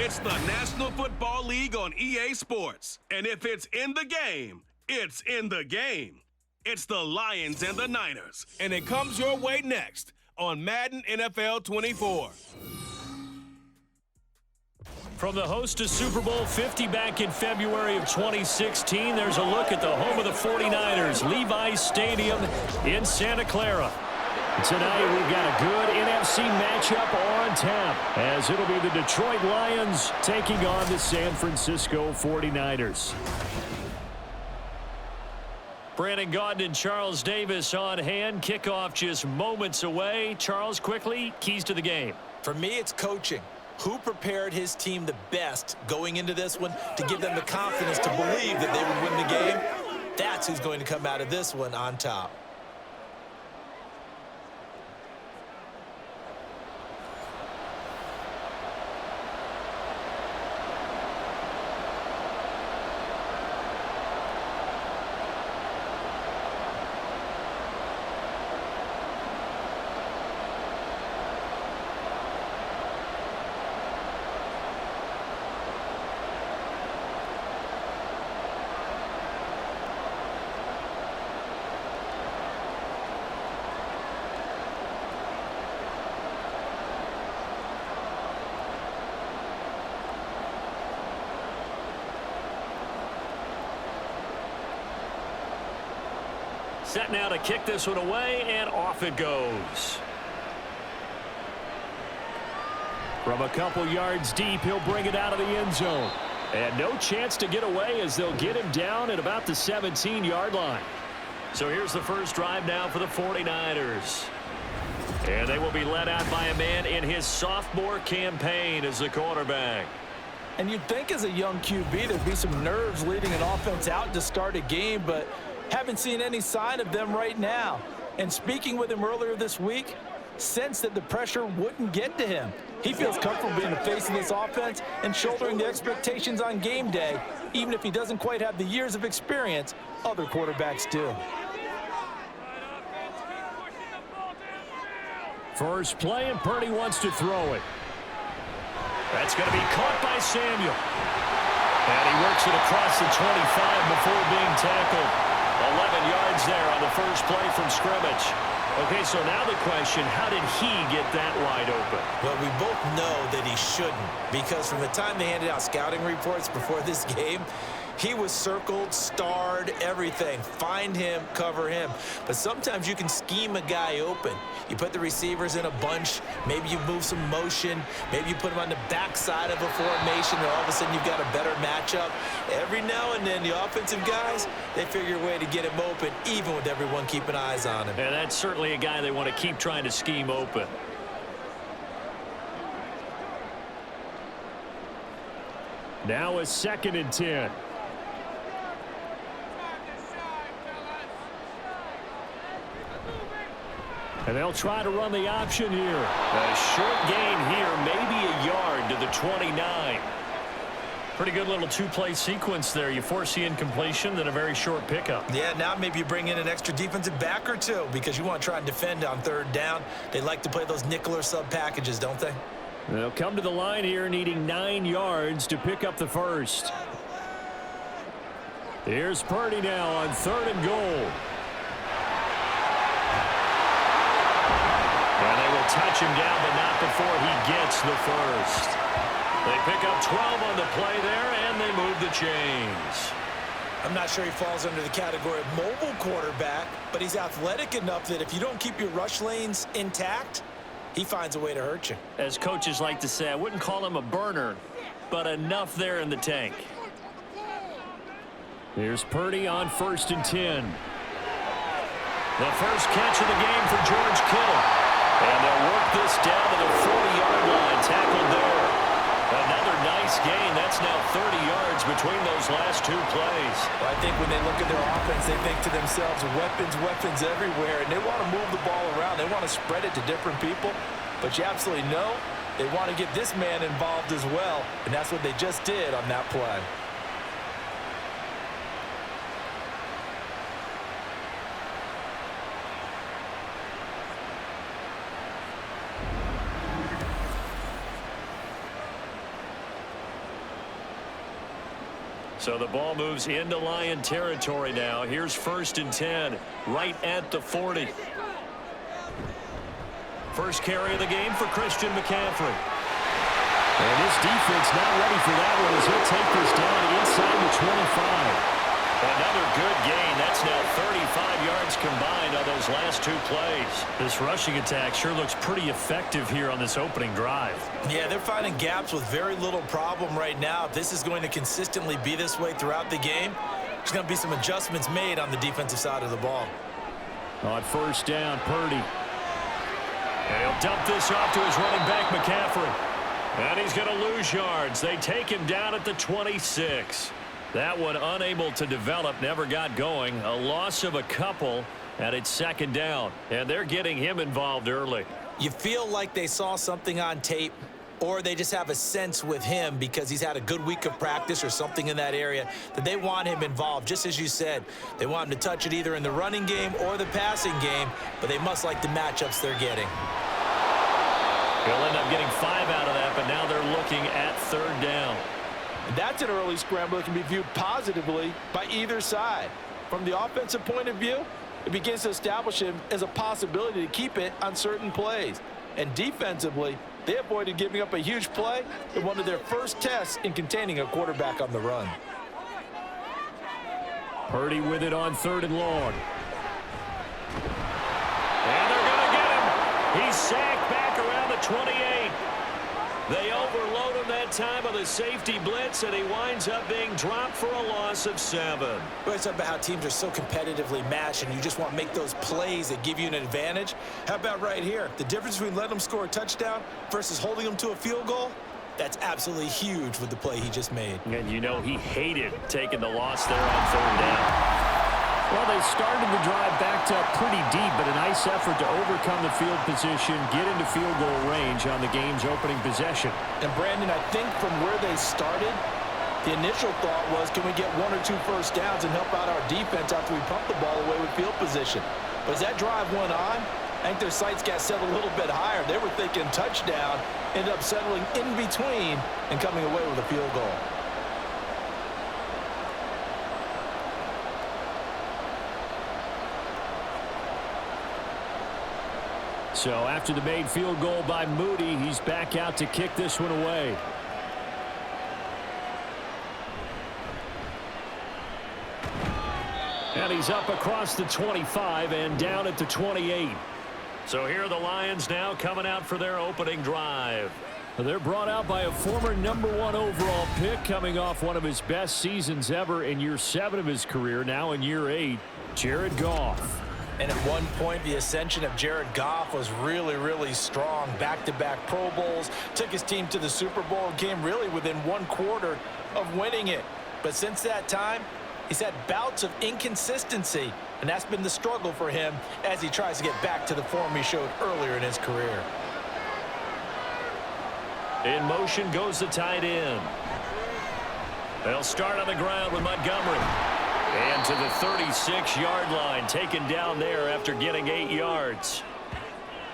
It's the National Football League on EA Sports. And if it's in the game, it's in the game. It's the Lions and the Niners. And it comes your way next on Madden NFL 24. From the host of Super Bowl 50 back in February of 2016, there's a look at the home of the 49ers, Levi's Stadium in Santa Clara. Tonight, we've got a good NFC matchup on tap, as it'll be the Detroit Lions taking on the San Francisco 49ers. Brandon Gaudin and Charles Davis on hand. Kickoff just moments away. Charles, quickly, keys to the game. For me, it's coaching. Who prepared his team the best going into this one to give them the confidence to believe that they would win the game? That's who's going to come out of this one on top. Set now to kick this one away, and off it goes. From a couple yards deep, he'll bring it out of the end zone. And no chance to get away as they'll get him down at about the 17-yard line. So here's the first drive now for the 49ers. And they will be led out by a man in his sophomore campaign as the quarterback. And you'd think as a young QB there'd be some nerves leading an offense out to start a game, but haven't seen any sign of them right now. And speaking with him earlier this week, sensed that the pressure wouldn't get to him. He feels comfortable being the face of this offense and shouldering the expectations on game day, even if he doesn't quite have the years of experience other quarterbacks do. First play, and Purdy wants to throw it. That's going to be caught by Samuel. And he works it across the 25 before being tackled. 11 yards there on the first play from scrimmage. Okay, so now the question, how did he get that wide open? Well, we both know that he shouldn't, because from the time they handed out scouting reports before this game, he was circled, starred, everything. Find him, cover him. But sometimes you can scheme a guy open. You put the receivers in a bunch. Maybe you move some motion. Maybe you put them on the backside of a formation, and all of a sudden you've got a better matchup. Every now and then, the offensive guys, they figure a way to get him open, even with everyone keeping eyes on him. And that's certainly a guy they want to keep trying to scheme open. Now a 2nd and 10. And they'll try to run the option here. A short gain here, maybe a yard to the 29. Pretty good little two-play sequence there. You force the incompletion, then a very short pickup. Yeah, now maybe you bring in an extra defensive back or two because you want to try and defend on 3rd down. They like to play those nickel or sub packages, don't they? They'll come to the line here needing 9 yards to pick up the first. Here's Purdy now on 3rd and goal. And they will touch him down, but not before he gets the first. They pick up 12 on the play there, and they move the chains. I'm not sure he falls under the category of mobile quarterback, but he's athletic enough that if you don't keep your rush lanes intact, he finds a way to hurt you. As coaches like to say, I wouldn't call him a burner, but enough there in the tank. Here's Purdy on 1st and 10. The first catch of the game for George Kittle. And they'll work this down to the 40-yard line, tackled there. Another nice gain. That's now 30 yards between those last 2 plays. Well, I think when they look at their offense, they think to themselves, weapons everywhere, and they want to move the ball around. They want to spread it to different people, but you absolutely know they want to get this man involved as well, and that's what they just did on that play. So the ball moves into Lion territory now. Here's 1st and 10, right at the 40. First carry of the game for Christian McCaffrey. And this defense not ready for that one as he'll take this down inside the 25. Another good gain. That's now 35 yards combined on those last 2 plays. This rushing attack sure looks pretty effective here on this opening drive. Yeah, they're finding gaps with very little problem right now. If this is going to consistently be this way throughout the game, there's going to be some adjustments made on the defensive side of the ball. On 1st down, Purdy. And he'll dump this off to his running back, McCaffrey. And he's going to lose yards. They take him down at the 26. That one unable to develop, never got going. A loss of a couple, and it's 2nd down. And they're getting him involved early. You feel like they saw something on tape, or they just have a sense with him because he's had a good week of practice or something in that area that they want him involved. Just as you said, they want him to touch it either in the running game or the passing game, but they must like the matchups they're getting. He'll end up getting 5 out of that, but now they're looking at 3rd down. And that's an early scramble that can be viewed positively by either side. From the offensive point of view, it begins to establish him as a possibility to keep it on certain plays. And defensively, they avoided giving up a huge play in one of their first tests in containing a quarterback on the run. Purdy with it on 3rd and long. And they're going to get him. He's sacked back around the 28. They overload him that time on the safety blitz, and he winds up being dropped for a loss of 7. We always talk about how teams are so competitively matched, and you just want to make those plays that give you an advantage. How about right here? The difference between letting them score a touchdown versus holding them to a field goal, that's absolutely huge with the play he just made. And you know he hated taking the loss there on 3rd down. Well, they started the drive backed up pretty deep, but a nice effort to overcome the field position, get into field goal range on the game's opening possession. And, Brandon, I think from where they started, the initial thought was, can we get 1 or 2 first downs and help out our defense after we pump the ball away with field position? But as that drive went on, I think their sights got set a little bit higher. They were thinking touchdown, ended up settling in between and coming away with a field goal. So after the made field goal by Moody, he's back out to kick this one away. And he's up across the 25 and down at the 28. So here are the Lions now coming out for their opening drive. They're brought out by a former #1 overall pick, coming off one of his best seasons ever in year 7 of his career, now in year 8, Jared Goff. And at one point, the ascension of Jared Goff was really, really strong. Back-to-back Pro Bowls, took his team to the Super Bowl, and came really within 1/4 of winning it. But since that time, he's had bouts of inconsistency, and that's been the struggle for him as he tries to get back to the form he showed earlier in his career. In motion goes the tight end. They'll start on the ground with Montgomery. And to the 36-yard line, taken down there after getting 8 yards.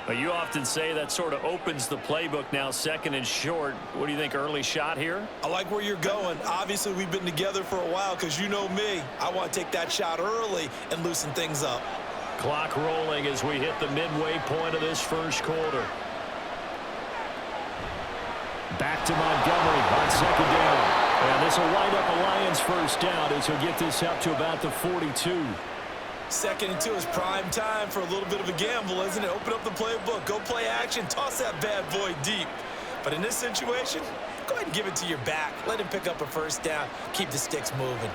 But you often say that sort of opens the playbook now, 2nd and short. What do you think, early shot here? I like where you're going. Obviously, we've been together for a while because you know me. I want to take that shot early and loosen things up. Clock rolling as we hit the midway point of this first quarter. Back to Montgomery on 2nd down. And this will wind up a Lions first down as he'll get this up to about the 42. 2nd and 2 is prime time for a little bit of a gamble, isn't it? Open up the playbook, go play action, toss that bad boy deep. But in this situation, go ahead and give it to your back. Let him pick up a first down. Keep the sticks moving.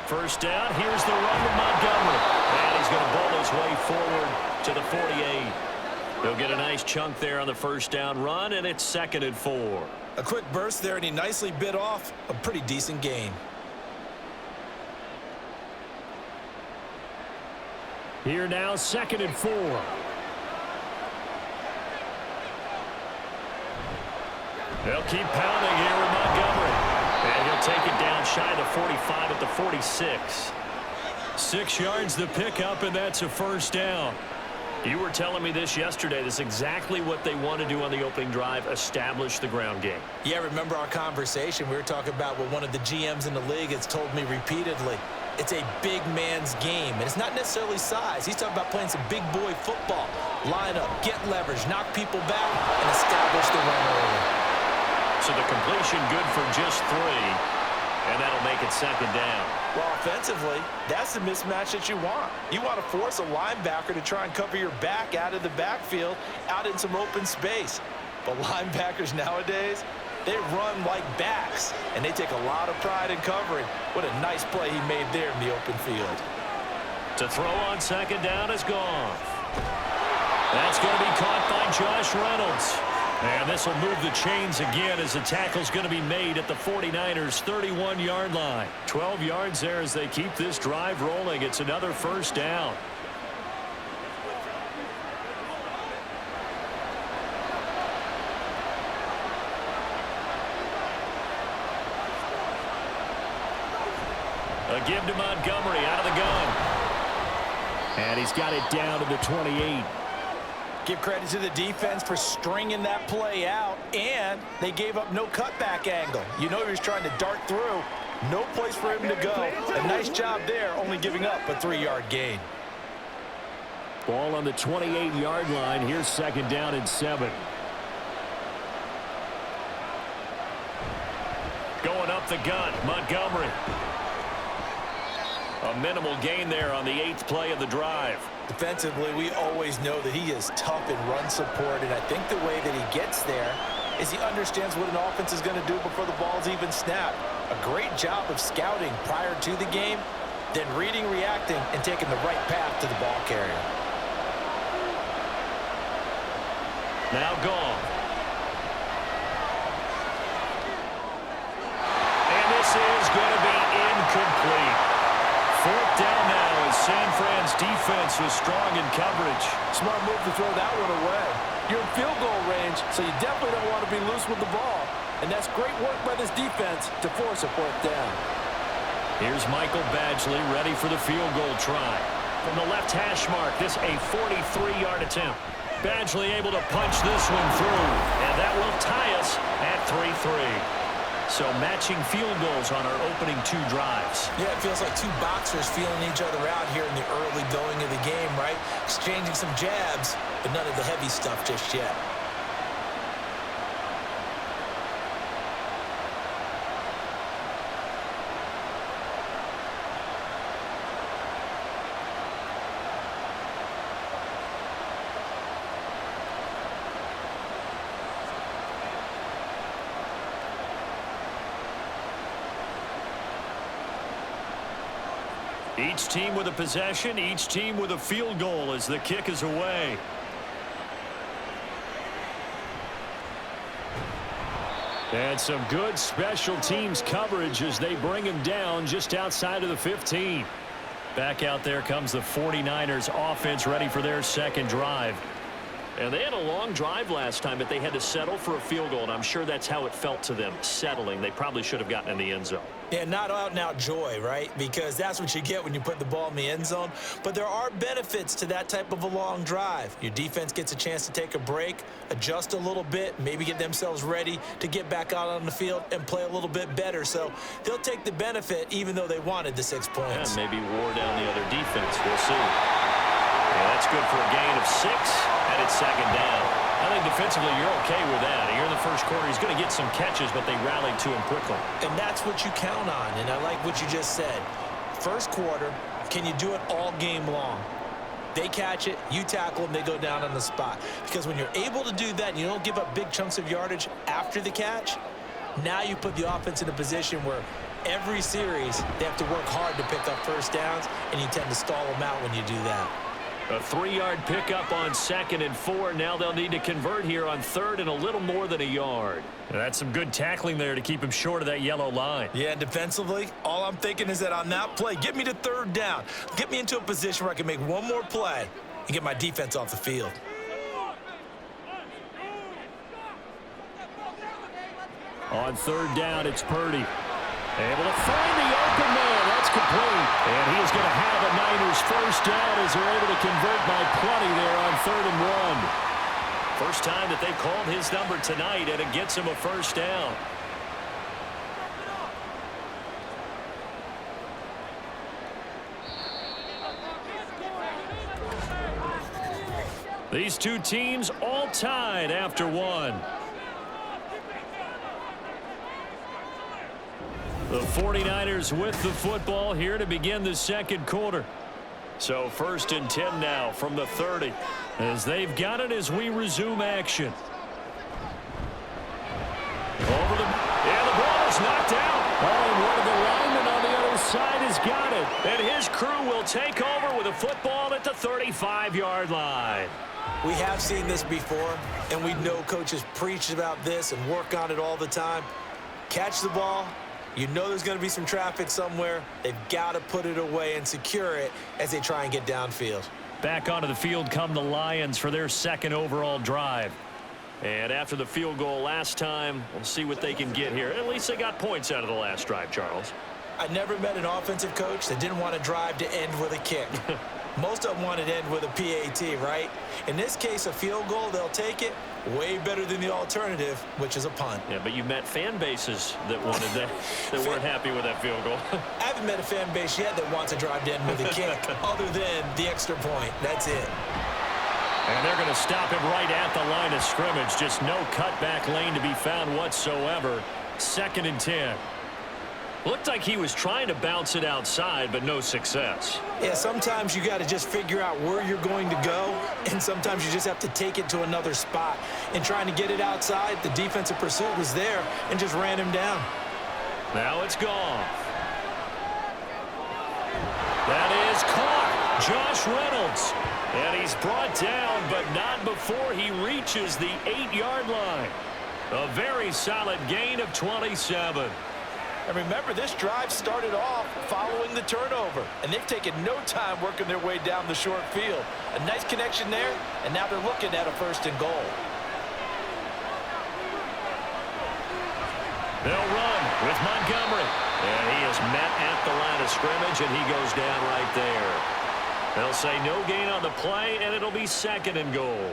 First down, here's the run with Montgomery. And he's going to bowl his way forward to the 48. He'll get a nice chunk there on the first down run, and it's 2nd and 4. A quick burst there, and he nicely bit off a pretty decent gain. Here now, 2nd and 4. They'll keep pounding here with Montgomery. And he'll take it down shy of the 45 at the 46. 6 yards the pickup, and that's a first down. You were telling me this yesterday. This is exactly what they want to do on the opening drive, establish the ground game. Yeah, remember our conversation? We were talking about what one of the GMs in the league has told me repeatedly. It's a big man's game, and it's not necessarily size. He's talking about playing some big boy football. Line up, get leverage, knock people back, and establish the run early. So the completion good for just 3, and that'll make it second down. Well, offensively, that's the mismatch that you want. You want to force a linebacker to try and cover your back out of the backfield, out in some open space. But linebackers nowadays, they run like backs, and they take a lot of pride in covering. What a nice play he made there in the open field. To throw on second down is gone. That's going to be caught by Josh Reynolds. And this will move the chains again as the tackle's going to be made at the 49ers' 31-yard line. 12 yards there as they keep this drive rolling. It's another first down. A give to Montgomery out of the gun. And he's got it down to the 28. Give credit to the defense for stringing that play out, and they gave up no cutback angle. You know he was trying to dart through. No place for him to go. A nice job there, only giving up a 3-yard gain. Ball on the 28-yard line. Here's second down and 7. Going up the gun, Montgomery. A minimal gain there on the 8th play of the drive. Defensively, we always know that he is tough in run support, and I think the way that he gets there is he understands what an offense is going to do before the ball's even snapped. A great job of scouting prior to the game, then reading, reacting, and taking the right path to the ball carrier. Now gone. And this is going to be incomplete. 4th down now as San Fran's defense was strong in coverage. Smart move to throw that one away. You're in field goal range, so you definitely don't want to be loose with the ball. And that's great work by this defense to force a 4th down. Here's Michael Badgley ready for the field goal try. From the left hash mark, this a 43-yard attempt. Badgley able to punch this one through, and that will tie us at 3-3. So matching field goals on our opening 2 drives. Yeah, it feels like 2 boxers feeling each other out here in the early going of the game, right? Exchanging some jabs, but none of the heavy stuff just yet. Each team with a possession, each team with a field goal as the kick is away. And some good special teams coverage as they bring him down just outside of the 15. Back out there comes the 49ers offense ready for their second drive. And they had a long drive last time, but they had to settle for a field goal, and I'm sure that's how it felt to them, settling. They probably should have gotten in the end zone. Yeah, not out-and-out joy, right? Because that's what you get when you put the ball in the end zone. But there are benefits to that type of a long drive. Your defense gets a chance to take a break, adjust a little bit, maybe get themselves ready to get back out on the field and play a little bit better. So they'll take the benefit even though they wanted the 6 points. Yeah, maybe wore down the other defense. We'll see. Yeah, that's good for a gain of 6, and it's second down. I think defensively you're okay with that. Here in the first quarter, he's going to get some catches, but they rallied to him quickly. And that's what you count on, and I like what you just said. First quarter, can you do it all game long? They catch it, you tackle them, they go down on the spot. Because when you're able to do that and you don't give up big chunks of yardage after the catch, now you put the offense in a position where every series they have to work hard to pick up first downs, and you tend to stall them out when you do that. A 3-yard pickup on 2nd and 4. Now they'll need to convert here on 3rd and a little more than a yard. That's some good tackling there to keep him short of that yellow line. Yeah, and defensively, all I'm thinking is that on that play, get me to 3rd down. Get me into a position where I can make one more play and get my defense off the field. On 3rd down, it's Purdy. Able to find the open man. That's complete. And he is going to have a Niners 49ers first down as they're able to convert by plenty there on 3rd and 1. First time that they called his number tonight, and it gets him a first down. These two teams all tied after one. The 49ers with the football here to begin the second quarter. So 1st and 10 now from the 30 as they've got it as we resume action. Over the ball is knocked out. Oh, and one of the linemen on the other side has got it. And his crew will take over with a football at the 35-yard line. We have seen this before, and we know coaches preach about this and work on it all the time. Catch the ball. You know there's going to be some traffic somewhere. They've got to put it away and secure it as they try and get downfield. Back onto the field come the Lions for their second overall drive. And after the field goal last time, we'll see what they can get here. At least they got points out of the last drive, Charles. I never met an offensive coach that didn't want to drive to end with a kick. Most of them want to end with a PAT, right? In this case, a field goal, they'll take it. Way better than the alternative, which is a punt. Yeah, but you met fan bases that wanted that, that weren't happy with that field goal. I haven't met a fan base yet that wants to drive to end with a kick, other than the extra point. That's it. And they're going to stop him right at the line of scrimmage. Just no cutback lane to be found whatsoever. 2nd and 10. Looked like he was trying to bounce it outside, but no success. Yeah, sometimes you got to just figure out where you're going to go, and sometimes you just have to take it to another spot. And trying to get it outside, the defensive pursuit was there and just ran him down. Now it's gone. That is caught. Josh Reynolds. And he's brought down, but not before he reaches the 8-yard line. A very solid gain of 27. And remember, this drive started off following the turnover, and they've taken no time working their way down the short field. A nice connection there, and now they're looking at a 1st and goal. They'll run with Montgomery. And he is met at the line of scrimmage, and he goes down right there. They'll say no gain on the play, and it'll be 2nd and goal.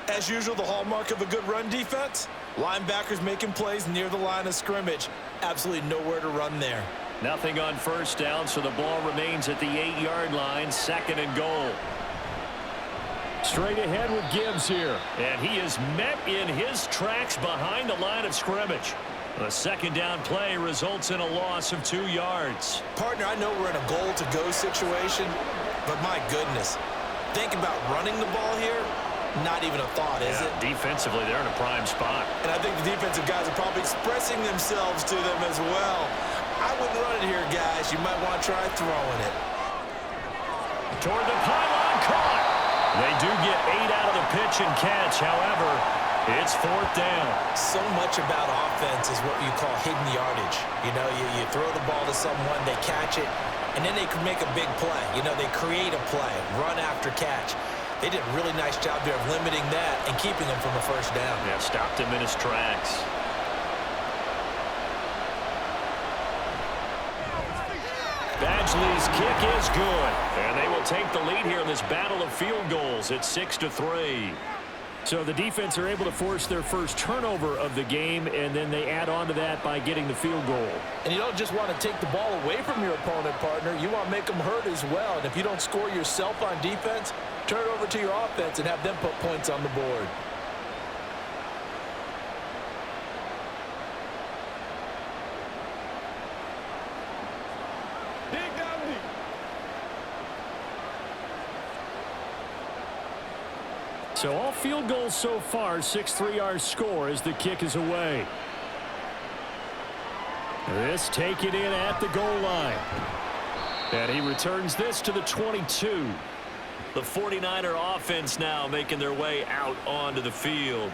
As usual, the hallmark of a good run defense, linebackers making plays near the line of scrimmage. Absolutely nowhere to run there. Nothing on 1st down, so the ball remains at the 8-yard line, 2nd and goal. Straight ahead with Gibbs here. And he is met in his tracks behind the line of scrimmage. The 2nd down play results in a loss of 2 yards. Partner, I know we're in a goal-to-go situation, but my goodness, think about running the ball here. Not even a thought, is it? Defensively, they're in a prime spot. And I think the defensive guys are probably expressing themselves to them as well. I wouldn't run it here, guys. You might want to try throwing it. Toward the pylon, caught. They do get 8 out of the pitch and catch. However, it's 4th down. So much about offense is what you call hidden yardage. You know, you throw the ball to someone, they catch it, and then they can make a big play. You know, they create a play, run after catch. They did a really nice job there of limiting that and keeping him from a 1st down. Yeah, stopped him in his tracks. Badgley's kick is good. And they will take the lead here in this battle of field goals. It's 6-3. So the defense are able to force their first turnover of the game, and then they add on to that by getting the field goal. And you don't just want to take the ball away from your opponent, partner. You want to make them hurt as well. And if you don't score yourself on defense, turn it over to your offense and have them put points on the board. So all field goals so far, 6-3 our score as the kick is away. This taken in at the goal line. And he returns this to the 22. The 49er offense now making their way out onto the field.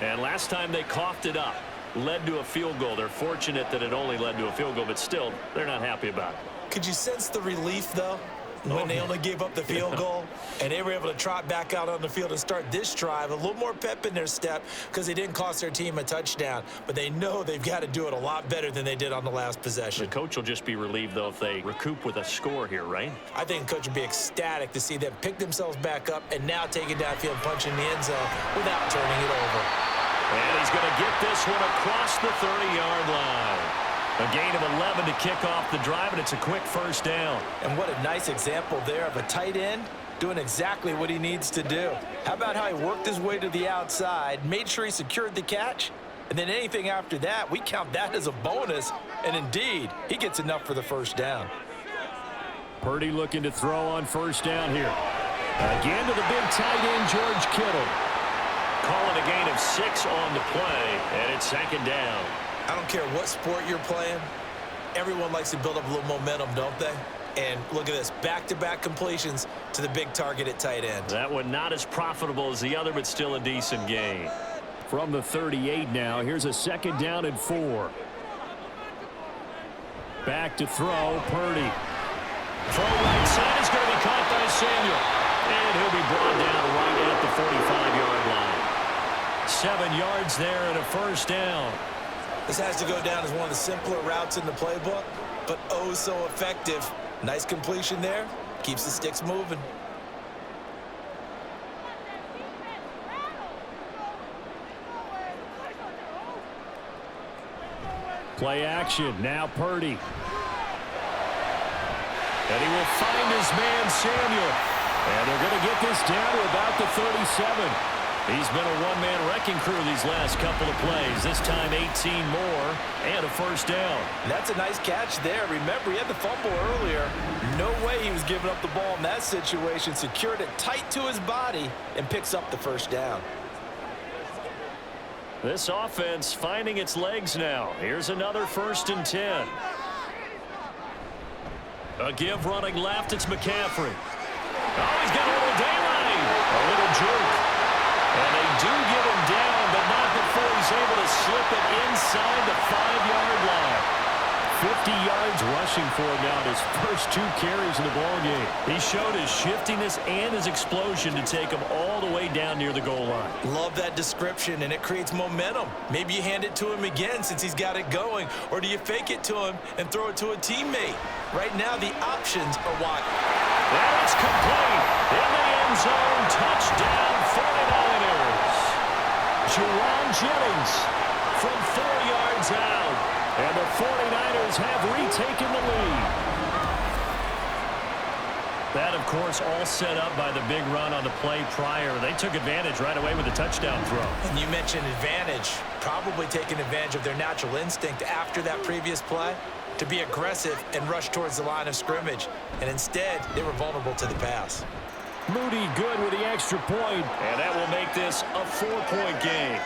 And last time they coughed it up, led to a field goal. They're fortunate that it only led to a field goal, but still, they're not happy about it. Could you sense the relief, though? when they only gave up the field goal, and they were able to trot back out on the field and start this drive. A little more pep in their step because they didn't cost their team a touchdown, but they know they've got to do it a lot better than they did on the last possession. The coach will just be relieved, though, if they recoup with a score here, right? I think the coach would be ecstatic to see them pick themselves back up and now take it downfield, punch in the end zone without turning it over. And he's going to get this one across the 30-yard line. A gain of 11 to kick off the drive, and it's a quick first down. And what a nice example there of a tight end doing exactly what he needs to do. How about how he worked his way to the outside, made sure he secured the catch, and then anything after that, we count that as a bonus. And indeed, he gets enough for the first down. Purdy looking to throw on first down here. Again to the big tight end, George Kittle. Calling a gain of 6 on the play, and it's second down. I don't care what sport you're playing. Everyone likes to build up a little momentum, don't they? And look at this, back-to-back completions to the big target at tight end. That one not as profitable as the other, but still a decent gain. From the 38 now, here's a second down and 4. Back to throw, Purdy. Throw right side is going to be caught by Samuel. And he'll be brought down right at the 45-yard line. 7 yards there and a first down. This has to go down as one of the simpler routes in the playbook, but oh so effective. Nice completion there. Keeps the sticks moving. Play action. Now Purdy. And he will find his man, Samuel. And they're going to get this down to about the 37. He's been a one-man wrecking crew these last couple of plays. This time 18 more and a first down. And that's a nice catch there. Remember, he had the fumble earlier. No way he was giving up the ball in that situation. Secured it tight to his body and picks up the first down. This offense finding its legs now. Here's another 1st and 10. A give running left. It's McCaffrey. Oh, he's got a little daylight. A little jerk. And they do get him down, but not before he's able to slip it inside the 5-yard line. 50 yards rushing for him now in his first 2 carries in the ballgame. He showed his shiftiness and his explosion to take him all the way down near the goal line. Love that description, and it creates momentum. Maybe you hand it to him again since he's got it going, or do you fake it to him and throw it to a teammate? Right now, the options are wide. And it's complete. In the end zone, touchdown 49ers. Jerron Jennings from 4 yards out. And the 49ers have retaken the lead. That, of course, all set up by the big run on the play prior. They took advantage right away with the touchdown throw. And you mentioned advantage. Probably taking advantage of their natural instinct after that previous play to be aggressive and rush towards the line of scrimmage. And instead, they were vulnerable to the pass. Moody good with the extra point. And that will make this a 4-point game.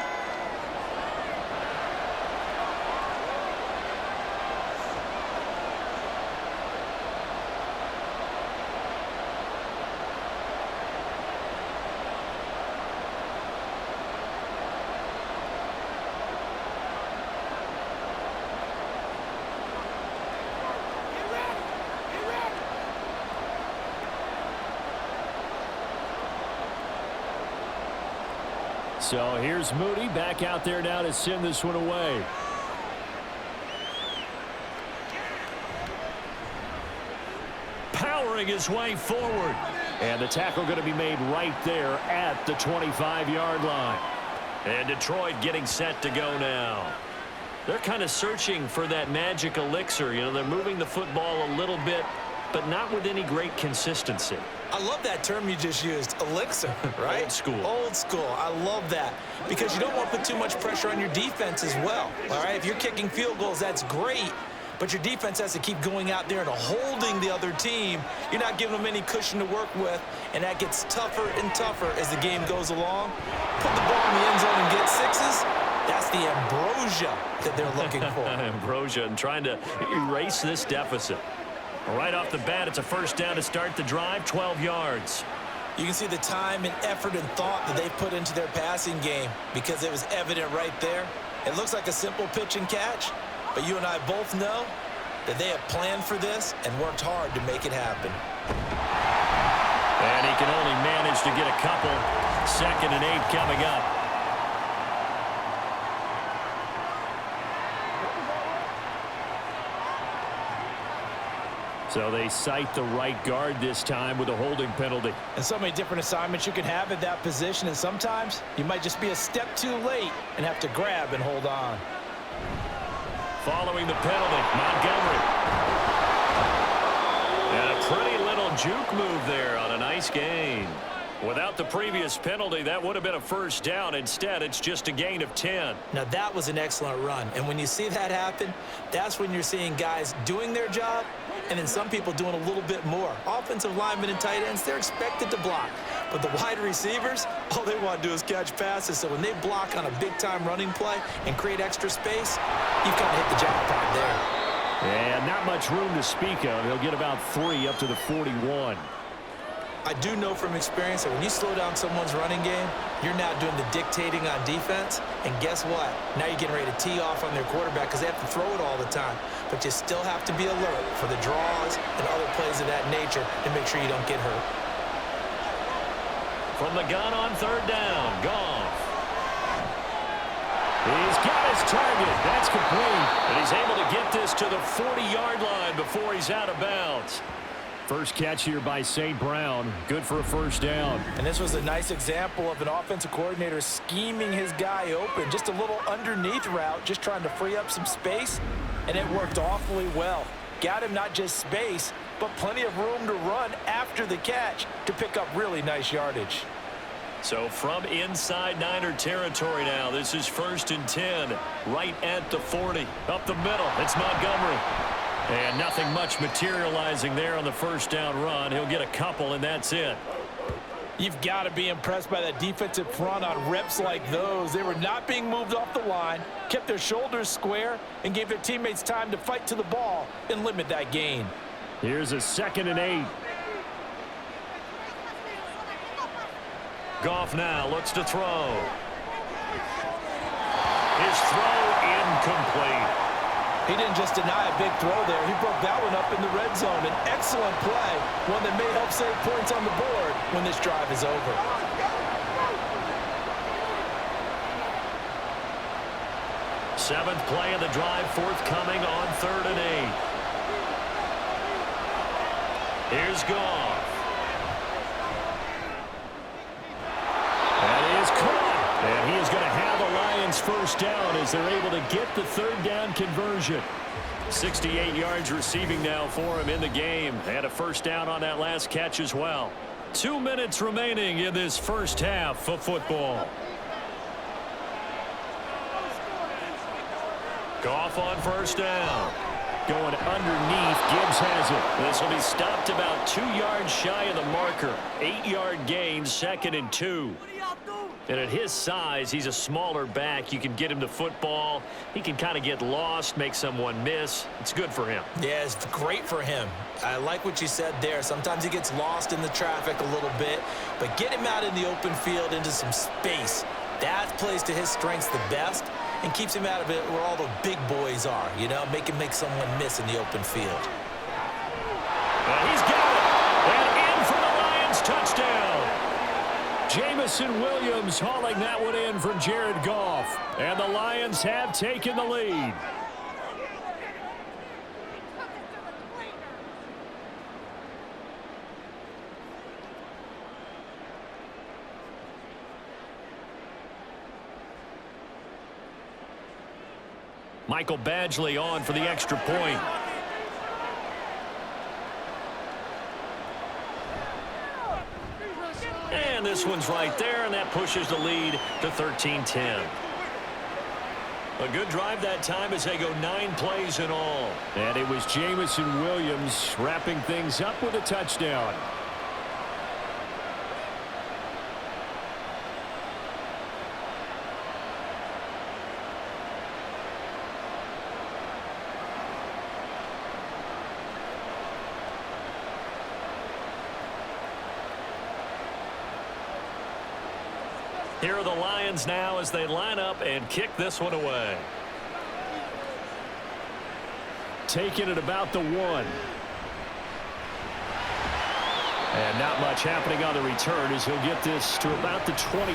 So here's Moody back out there now to send this one away. Powering his way forward. And the tackle going to be made right there at the 25-yard line. And Detroit getting set to go now. They're kind of searching for that magic elixir. You know, they're moving the football a little bit, but not with any great consistency. I love that term you just used, elixir, right? Old school. Old school. I love that because you don't want to put too much pressure on your defense as well, all right? If you're kicking field goals, that's great, but your defense has to keep going out there and holding the other team. You're not giving them any cushion to work with, and that gets tougher and tougher as the game goes along. Put the ball in the end zone and get 6s. That's the ambrosia that they're looking for. Ambrosia and trying to erase this deficit. Right off the bat, it's a first down to start the drive, 12 yards. You can see the time and effort and thought that they've put into their passing game because it was evident right there. It looks like a simple pitch and catch, but you and I both know that they have planned for this and worked hard to make it happen. And he can only manage to get a couple. 2nd and 8 coming up. So they cite the right guard this time with a holding penalty. And so many different assignments you can have at that position, and sometimes you might just be a step too late and have to grab and hold on. Following the penalty, Montgomery. And a pretty little juke move there on a nice gain. Without the previous penalty, that would have been a first down. Instead, it's just a gain of 10. Now, that was an excellent run. And when you see that happen, that's when you're seeing guys doing their job and then some people doing a little bit more. Offensive linemen and tight ends, they're expected to block. But the wide receivers, all they want to do is catch passes. So when they block on a big-time running play and create extra space, you've kind of hit the jackpot there. And not much room to speak of. He'll get about 3 up to the 41. I do know from experience that when you slow down someone's running game, you're now doing the dictating on defense. And guess what? Now you're getting ready to tee off on their quarterback because they have to throw it all the time. But you still have to be alert for the draws and other plays of that nature to make sure you don't get hurt. From the gun on 3rd down, Goff. He's got his target. That's complete. And he's able to get this to the 40-yard line before he's out of bounds. First catch here by St. Brown. Good for a first down. And this was a nice example of an offensive coordinator scheming his guy open. Just a little underneath route, just trying to free up some space, and it worked awfully well. Got him not just space, but plenty of room to run after the catch to pick up really nice yardage. So from inside Niner territory now, this is 1st and 10, right at the 40. Up the middle, it's Montgomery. And nothing much materializing there on the first down run. He'll get a couple, and that's it. You've got to be impressed by that defensive front on reps like those. They were not being moved off the line, kept their shoulders square, and gave their teammates time to fight to the ball and limit that gain. Here's a 2nd and 8. Goff now looks to throw. His throw incomplete. He didn't just deny a big throw there. He broke that one up in the red zone. An excellent play, one that may help save points on the board when this drive is over. Seventh play of the drive forthcoming on 3rd and 8. Here's Goff. That is caught. And he is going to have the Lions first down as they're able to get the 3rd down conversion. 68 yards receiving now for him in the game. And a first down on that last catch as well. 2 minutes remaining in this first half of football. Goff on first down. Going underneath, Gibbs has it. This will be stopped about 2 yards shy of the marker. 8-yard gain, 2nd and 2. And at his size, he's a smaller back. You can get him the football. He can kind of get lost, make someone miss. It's good for him. Yeah, it's great for him. I like what you said there. Sometimes he gets lost in the traffic a little bit, but get him out in the open field into some space. That plays to his strengths the best and keeps him out of it where all the big boys are, you know, make someone miss in the open field. And he's got it. And in for the Lions touchdown. Jamison Williams hauling that one in from Jared Goff. And the Lions have taken the lead. Michael Badgley on for the extra point. And this one's right there, and that pushes the lead to 13-10. A good drive that time as they go 9 plays in all. And it was Jamison Williams wrapping things up with a touchdown. Here are the Lions now as they line up and kick this one away. taken at about the 1. And not much happening on the return as he'll get this to about the 23.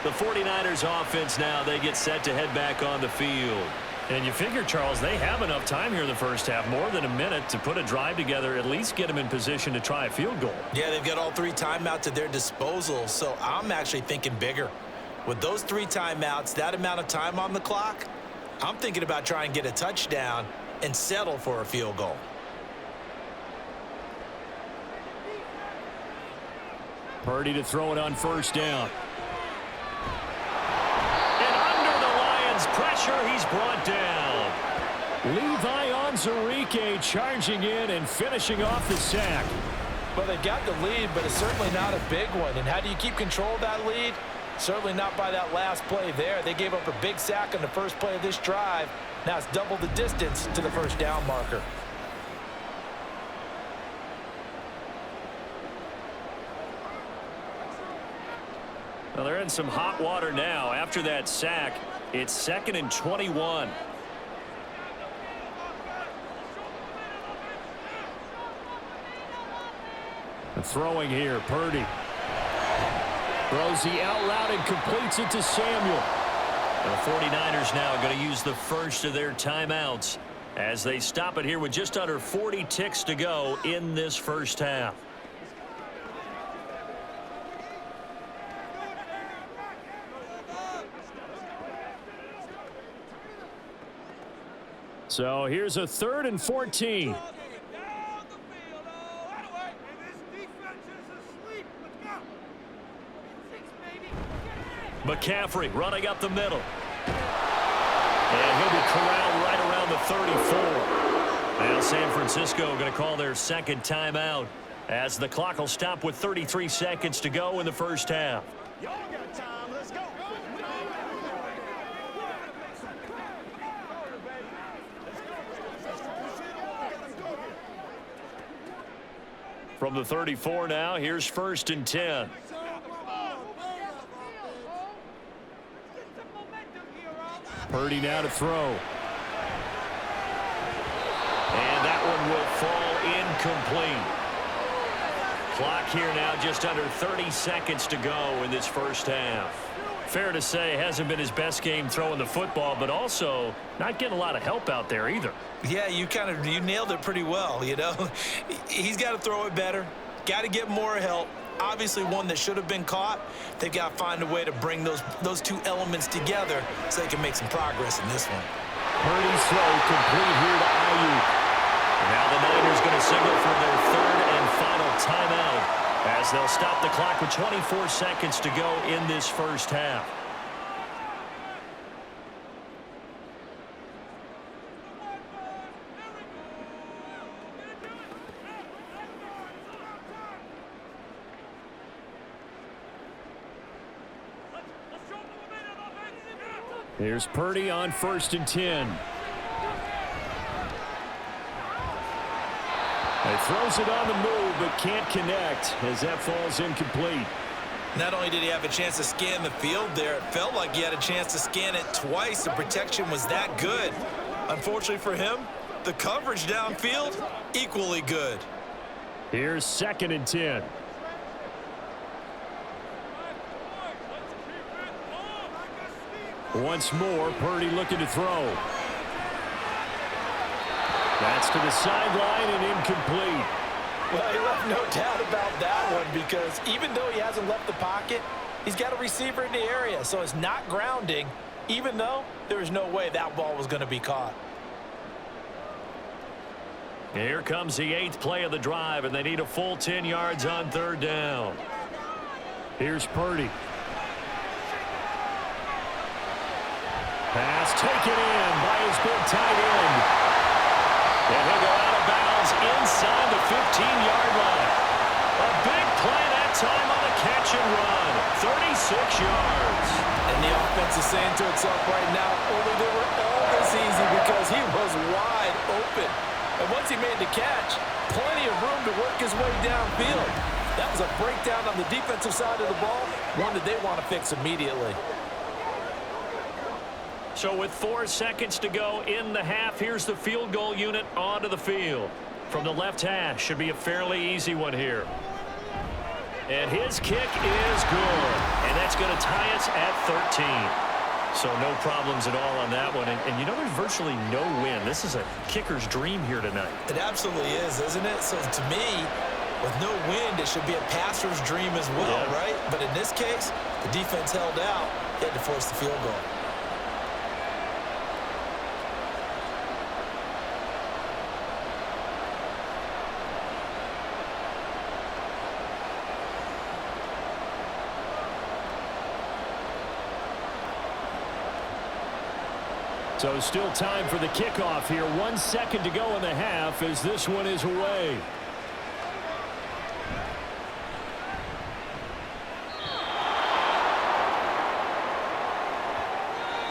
The 49ers offense now, they get set to head back on the field. And you figure, Charles, they have enough time here in the first half, more than a minute, to put a drive together, at least get them in position to try a field goal. Yeah, they've got all 3 timeouts at their disposal, so I'm actually thinking bigger. With those 3 timeouts, that amount of time on the clock, I'm thinking about trying to get a touchdown and settle for a field goal. Purdy to throw it on first down. And under the Lions' pressure, he's brought down. Levi Onwuzurike charging in and finishing off the sack. Well, they got the lead, but it's certainly not a big one. And how do you keep control of that lead? Certainly not by that last play there. They gave up a big sack on the first play of this drive. Now it's double the distance to the first down marker. Well, they're in some hot water now. After that sack, it's 2nd and 21. The throwing here, Purdy. Throws the out route and completes it to Samuel. The 49ers now going to use the first of their timeouts as they stop it here with just under 40 ticks to go in this first half. So here's a 3rd and 14. McCaffrey running up the middle. And he'll be corralled right around the 34. Now San Francisco going to call their second timeout as the clock will stop with 33 seconds to go in the first half. Y'all got time. Let's go. From the 34 now, here's 1st and 10. Purdy now to throw. And that one will fall incomplete. Clock here now just under 30 seconds to go in this first half. Fair to say, hasn't been his best game throwing the football, but also not getting a lot of help out there either. Yeah, you nailed it pretty well, you know. He's got to throw it better. Got to get more help. Obviously one that should have been caught. They've got to find a way to bring those 2 elements together so they can make some progress in this one. Purdy's throw complete here to Ayuk. Now the Niners going to signal for their 3rd and final timeout as they'll stop the clock with 24 seconds to go in this first half. Here's Purdy on 1st and 10. He throws it on the move, but can't connect as that falls incomplete. Not only did he have a chance to scan the field there, it felt like he had a chance to scan it twice. The protection was that good. Unfortunately for him, the coverage downfield, equally good. Here's 2nd and 10. Once more, Purdy looking to throw. That's to the sideline and incomplete. Well, he left no doubt about that one because even though he hasn't left the pocket, he's got a receiver in the area, so it's not grounding, even though there was no way that ball was going to be caught. Here comes the 8th play of the drive, and they need a full 10 yards on 3rd down. Here's Purdy. Pass taken in by his big tight end. And he'll go out of bounds inside the 15-yard line. A big play that time on a catch and run. 36 yards. And the offense is saying to itself right now, only they were all this easy because he was wide open. And once he made the catch, plenty of room to work his way downfield. That was a breakdown on the defensive side of the ball, one that they want to fix immediately. So with 4 seconds to go in the half, here's the field goal unit onto the field. From the left hash, should be a fairly easy one here. And his kick is good. And that's going to tie us at 13. So no problems at all on that one. And you know, there's virtually no win. This is a kicker's dream here tonight. It absolutely is, isn't it? So to me, with no wind, it should be a passer's dream as well, right? But in this case, the defense held out. They had to force the field goal. So still time for the kickoff here. 1 second to go in the half as this one is away.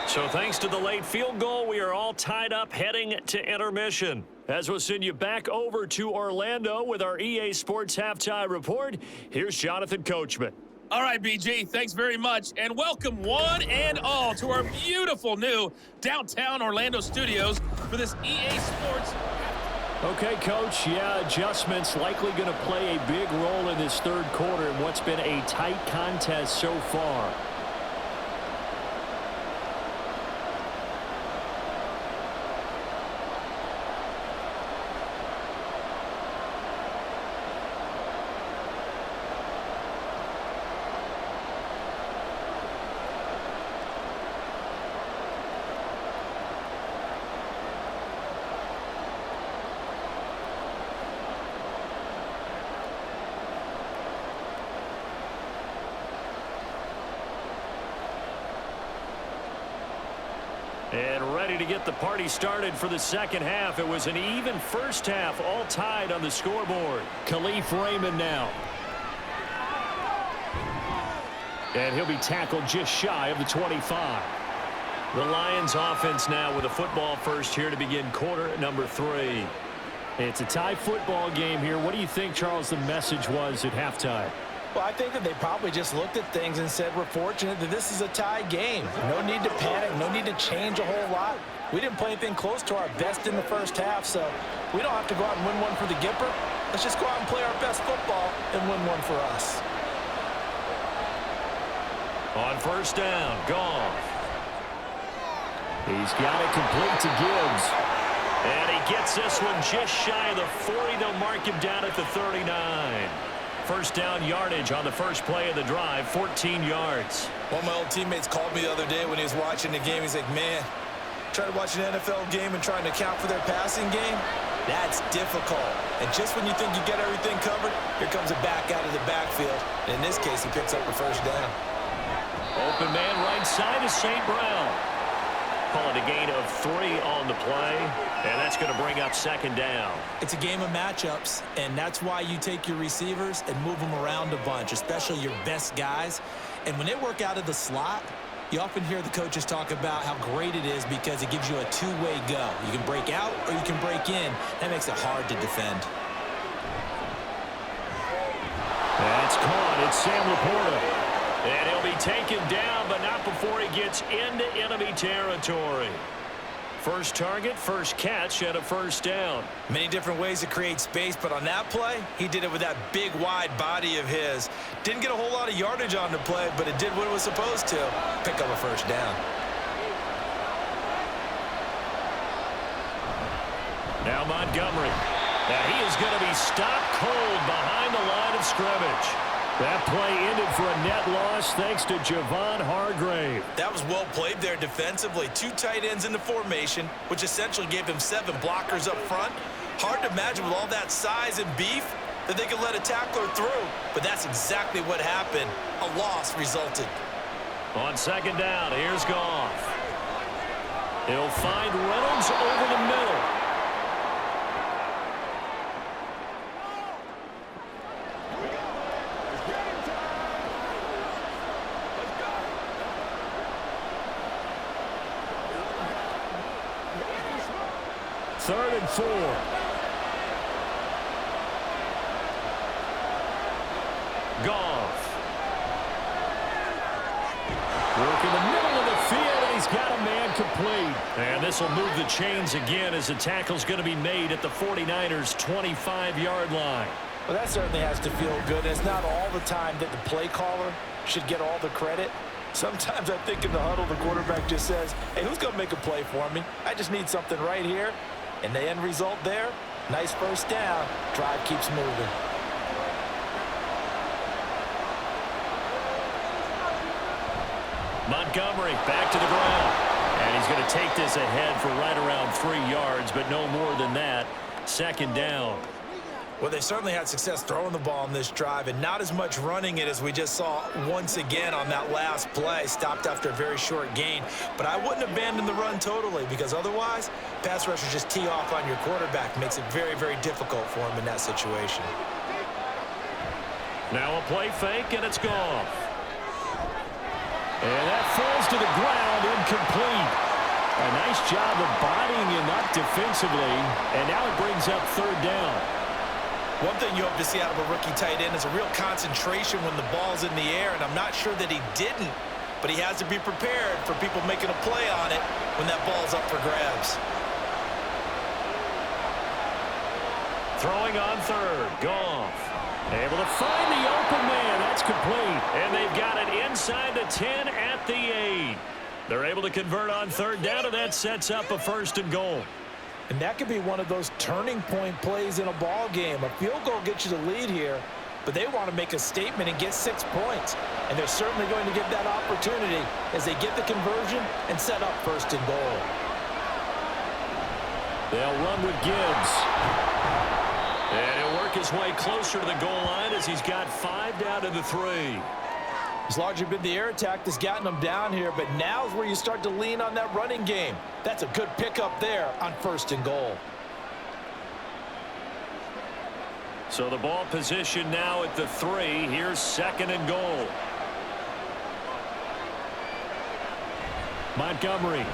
So thanks to the late field goal, we are all tied up heading to intermission. As we'll send you back over to Orlando with our EA Sports Halftime Report, here's Jonathan Coachman. All right, BG, thanks very much, and welcome one and all to our beautiful new downtown Orlando studios for this EA Sports. Okay, Coach, adjustments likely going to play a big role in this third quarter in what's been a tight contest so far. And ready to get the party started for the second half. It was an even first half, all tied on the scoreboard. Khalif Raymond now. And he'll be tackled just shy of the 25. The Lions offense now with a football first here to begin quarter number 3. It's a tie football game here. What do you think, Charles, the message was at halftime? Well, I think that they probably just looked at things and said, we're fortunate that this is a tie game. No need to panic, no need to change a whole lot. We didn't play anything close to our best in the first half, so we don't have to go out and win one for the Gipper. Let's just go out and play our best football and win one for us. On first down, Goff. He's got it complete to Gibbs. And he gets this one just shy of the 40. They'll mark him down at the 39. First down yardage on the first play of the drive, 14 yards. One of my old teammates called me the other day when he was watching the game. He's like, man, trying to watch an NFL game and trying to account for their passing game, that's difficult. And just when you think you get everything covered, here comes a back out of the backfield. And in this case, he picks up a first down. Open man right side is St. Brown. Call it a gain of 3 on the play, and that's going to bring up second down. It's a game of matchups, and that's why you take your receivers and move them around a bunch, especially your best guys. And when they work out of the slot, you often hear the coaches talk about how great it is because it gives you a two-way go. You can break out or you can break in. That makes it hard to defend. That's caught. It's Sam Laporta. And he'll be taken down, but not before he gets into enemy territory. First target, first catch, and a first down. Many different ways to create space, but on that play, he did it with that big, wide body of his. Didn't get a whole lot of yardage on the play, but it did what it was supposed to. Pick up a first down. Now Montgomery. Now he is going to be stopped cold behind the line of scrimmage. That play ended for a net loss thanks to Javon Hargrave. That was well played there defensively. 2 tight ends in the formation, which essentially gave him 7 blockers up front. Hard to imagine with all that size and beef that they could let a tackler through. But that's exactly what happened. A loss resulted. On second down, here's Goff. He'll find Reynolds over the middle. Third and 4. Goff. Work in the middle of the field, and he's got a man complete. And this will move the chains again as the tackle's going to be made at the 49ers' 25-yard line. Well, that certainly has to feel good. It's not all the time that the play caller should get all the credit. Sometimes I think in the huddle, the quarterback just says, hey, who's going to make a play for me? I just need something right here. And the end result there, nice first down. Drive keeps moving. Montgomery back to the ground. And he's going to take this ahead for right around 3 yards, but no more than that. Second down. Well, they certainly had success throwing the ball on this drive and not as much running it as we just saw once again on that last play. Stopped after a very short gain. But I wouldn't abandon the run totally because otherwise, pass rushers just tee off on your quarterback. Makes it very, very difficult for him in that situation. Now a play fake, and it's gone. And that falls to the ground, incomplete. A nice job of bodying him up defensively, and now it brings up third down. One thing you hope to see out of a rookie tight end is a real concentration when the ball's in the air, and I'm not sure that he didn't, but he has to be prepared for people making a play on it when that ball's up for grabs. Throwing on third, Goff. Able to find the open man. That's complete. And they've got it inside the 10 at the 8. They're able to convert on third down, and that sets up a first and goal. And that could be one of those turning point plays in a ball game. A field goal gets you the lead here, but they want to make a statement and get 6 points. And they're certainly going to get that opportunity as they get the conversion and set up first and goal. They'll run with Gibbs. And he'll work his way closer to the goal line as he's got 5 down to the 3. It's largely been the air attack that's gotten them down here, but now's where you start to lean on that running game. That's a good pickup there on first and goal. So the ball position now at the 3. Here's second and goal. Montgomery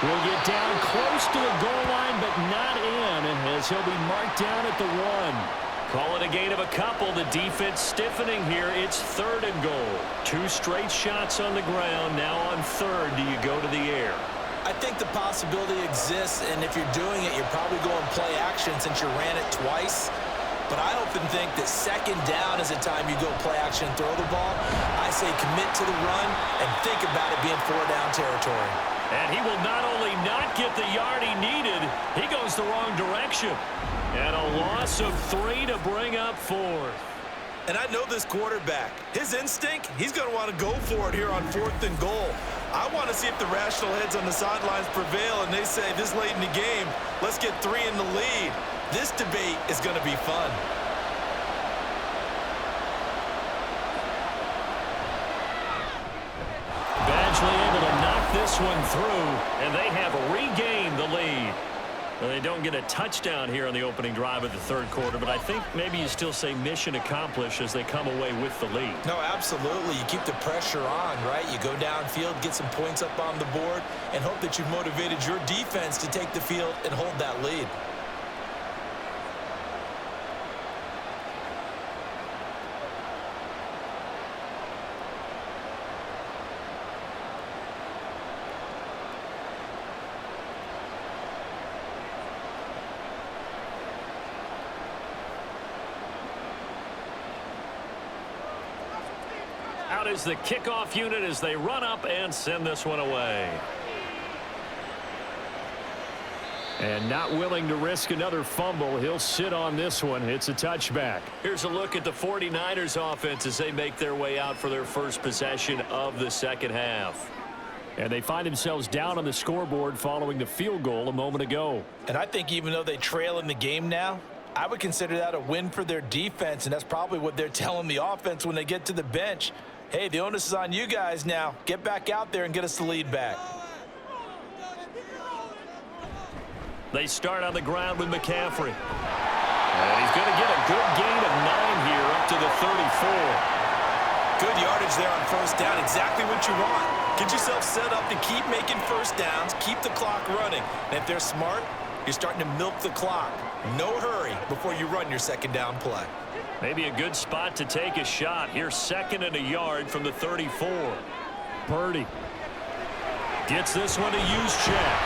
will get down close to the goal line, but not in, as he'll be marked down at the 1. Call it a gain of a couple. The defense stiffening here. It's third and goal. 2 straight shots on the ground. Now on third, do you go to the air? I think the possibility exists, and if you're doing it, you're probably going play action since you ran it twice. But I often think that second down is a time you go play action and throw the ball. I say commit to the run and think about it being 4-down territory. And he will not only not get the yard he needed, he goes the wrong direction. And a loss of 3 to bring up 4. And I know this quarterback. His instinct, he's going to want to go for it here on 4th and goal. I want to see if the rational heads on the sidelines prevail and they say this late in the game, let's get 3 in the lead. This debate is going to be fun. Badgley able to knock this one through, and they have regained the lead. Well, they don't get a touchdown here on the opening drive of the third quarter, but I think maybe you still say mission accomplished as they come away with the lead. No, absolutely. You keep the pressure on, right? You go downfield, get some points up on the board, and hope that you've motivated your defense to take the field and hold that lead. Out is the kickoff unit as they run up and send this one away. And not willing to risk another fumble, he'll sit on this one. It's a touchback. Here's a look at the 49ers offense as they make their way out for their first possession of the second half. And they find themselves down on the scoreboard following the field goal a moment ago. And I think even though they trail in the game now, I would consider that a win for their defense, and that's probably what they're telling the offense when they get to the bench. Hey, the onus is on you guys now. Get back out there and get us the lead back. They start on the ground with McCaffrey. And he's going to get a good gain of 9 here up to the 34. Good yardage there on first down. Exactly what you want. Get yourself set up to keep making first downs, keep the clock running. And if they're smart, you're starting to milk the clock. No hurry before you run your second down play. Maybe a good spot to take a shot. Here's second and a yard from the 34. Purdy gets this one to Juszczyk.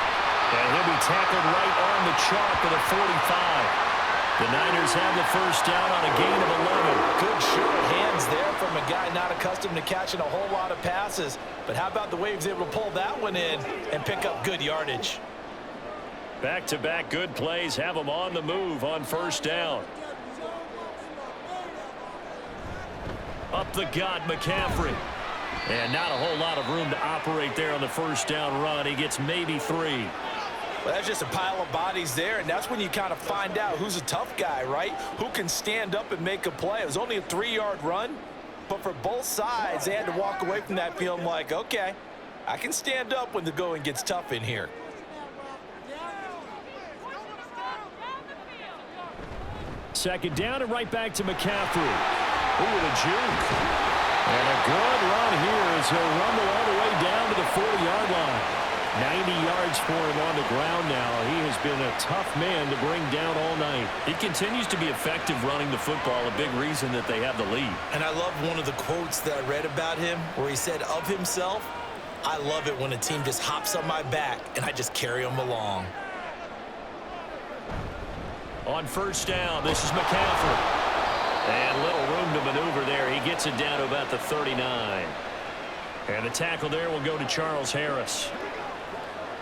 And he'll be tackled right on the chalk for the 45. The Niners have the first down on a gain of 11. Good short hands there from a guy not accustomed to catching a whole lot of passes. But how about the way he was able to pull that one in and pick up good yardage? Back-to-back good plays have them on the move on first down. Up the gut, McCaffrey. And not a whole lot of room to operate there on the first down run. He gets maybe 3. Well, that's just a pile of bodies there, and that's when you kind of find out who's a tough guy, right? Who can stand up and make a play. It was only a 3-yard run, but for both sides, they had to walk away from that feeling like, okay, I can stand up when the going gets tough in here. Second down and right back to McCaffrey. Ooh, the juke. And a good run here as he'll rumble all the way down to the 40-yard line. 90 yards for him on the ground now. He has been a tough man to bring down all night. He continues to be effective running the football, a big reason that they have the lead. And I love one of the quotes that I read about him where he said of himself, I love it when a team just hops on my back and I just carry them along. On first down, this is McCaffrey. And little room to maneuver there. He gets it down to about the 39. And the tackle there will go to Charles Harris.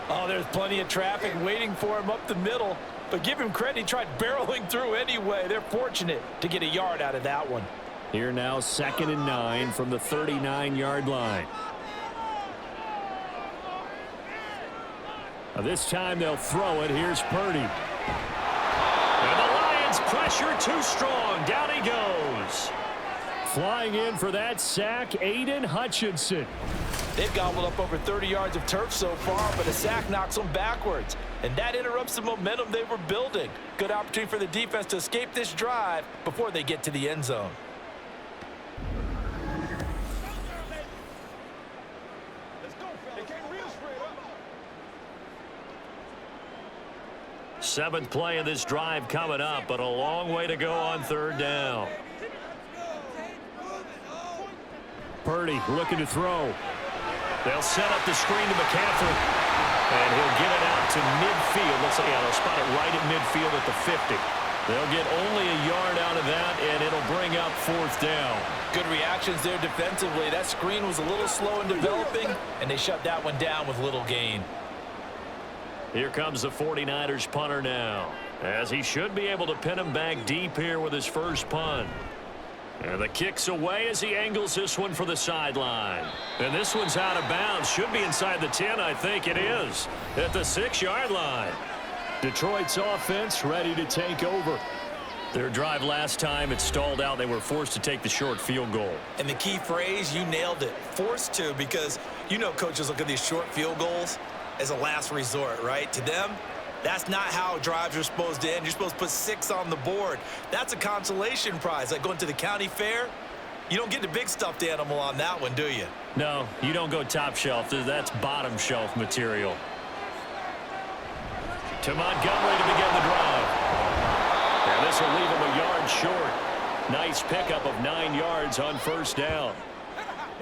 Oh, there's plenty of traffic waiting for him up the middle. But give him credit, he tried barreling through anyway. They're fortunate to get a yard out of that one. Here now, 2nd and 9 from the 39-yard line. Now this time they'll throw it. Here's Purdy. And the Lions pressure too strong. Down he goes. Flying in for that sack, Aiden Hutchinson. They've gobbled up over 30 yards of turf so far, but a sack knocks them backwards. And that interrupts the momentum they were building. Good opportunity for the defense to escape this drive before they get to the end zone. Seventh play of this drive coming up, but a long way to go on third down. Purdy looking to throw. They'll set up the screen to McCaffrey. And he'll get it out to midfield. Let's say, yeah, they'll spot it right at midfield at the 50. They'll get only a yard out of that, and it'll bring up fourth down. Good reactions there defensively. That screen was a little slow in developing, and they shut that one down with little gain. Here comes the 49ers punter now, as he should be able to pin him back deep here with his first punt. And the kick's away as he angles this one for the sideline. And this one's out of bounds. Should be inside the 10, I think it is. At the 6-yard line. Detroit's offense ready to take over. Their drive last time, it stalled out. They were forced to take the short field goal. And the key phrase, you nailed it. Forced to, because you know coaches look at these short field goals as a last resort, right? To them, that's not how drives are supposed to end. You're supposed to put 6 on the board. That's a consolation prize. Like going to the county fair, you don't get the big stuffed animal on that one, do you? No, you don't go top shelf. That's bottom shelf material. To Montgomery to begin the drive. And this will leave him a yard short. Nice pickup of 9 yards on first down.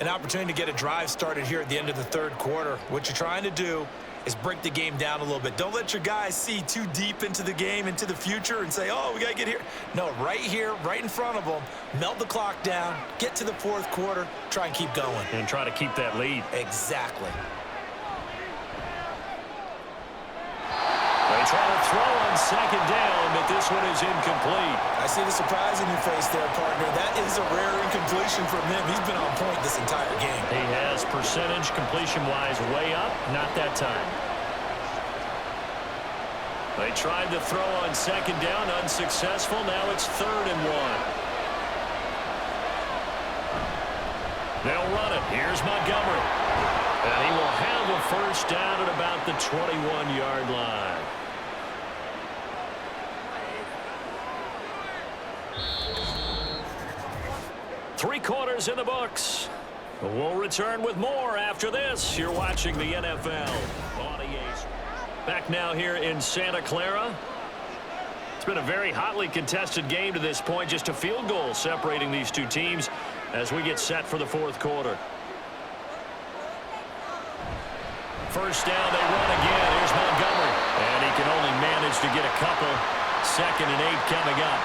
An opportunity to get a drive started here at the end of the third quarter. What you're trying to do is break the game down a little bit. Don't let your guys see too deep into the game, into the future, and say, oh, we got to get here. No, right here, right in front of them, melt the clock down, get to the fourth quarter, try and keep going. And try to keep that lead. Exactly. They try to throw on second down, but this one is incomplete. I see the surprise in your face there, partner. That is a rare incompletion from him. He's been on point this entire game. He has percentage completion-wise way up. Not that time. They tried to throw on second down, unsuccessful. Now it's 3rd and 1. They'll run it. Here's Montgomery. And he will have a first down at about the 21-yard line. Three quarters in the books. We'll return with more after this. You're watching the NFL on EA. Back now here in Santa Clara. It's been a very hotly contested game to this point. Just a field goal separating these two teams as we get set for the fourth quarter. first down. They run again. Here's Montgomery. And he can only manage to get a couple. 2nd and 8 coming up.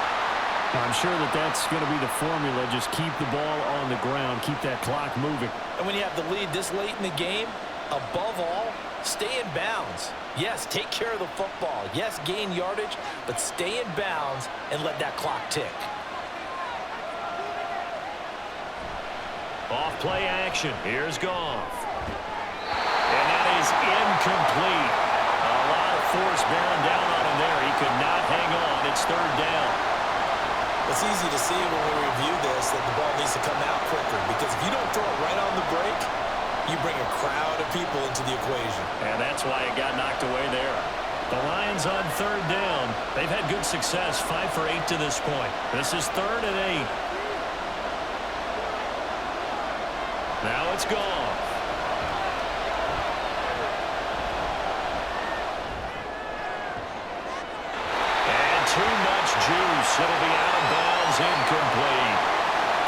I'm sure that that's going to be the formula. Just keep the ball on the ground. Keep that clock moving. And when you have the lead this late in the game, above all, stay in bounds. Yes, take care of the football. Yes, gain yardage, but stay in bounds and let that clock tick. Off play action. Here's Goff. And that is incomplete. A lot of force bearing down on him there. He could not hang on. It's 3rd down. It's easy to see when we review this that the ball needs to come out quicker, because if you don't throw it right on the break, you bring a crowd of people into the equation. And that's why it got knocked away there. The Lions on 3rd down. They've had good success, 5 for 8 to this point. This is 3rd and 8. Now it's Goff. And too much juice. It'll be out of bounds, incomplete.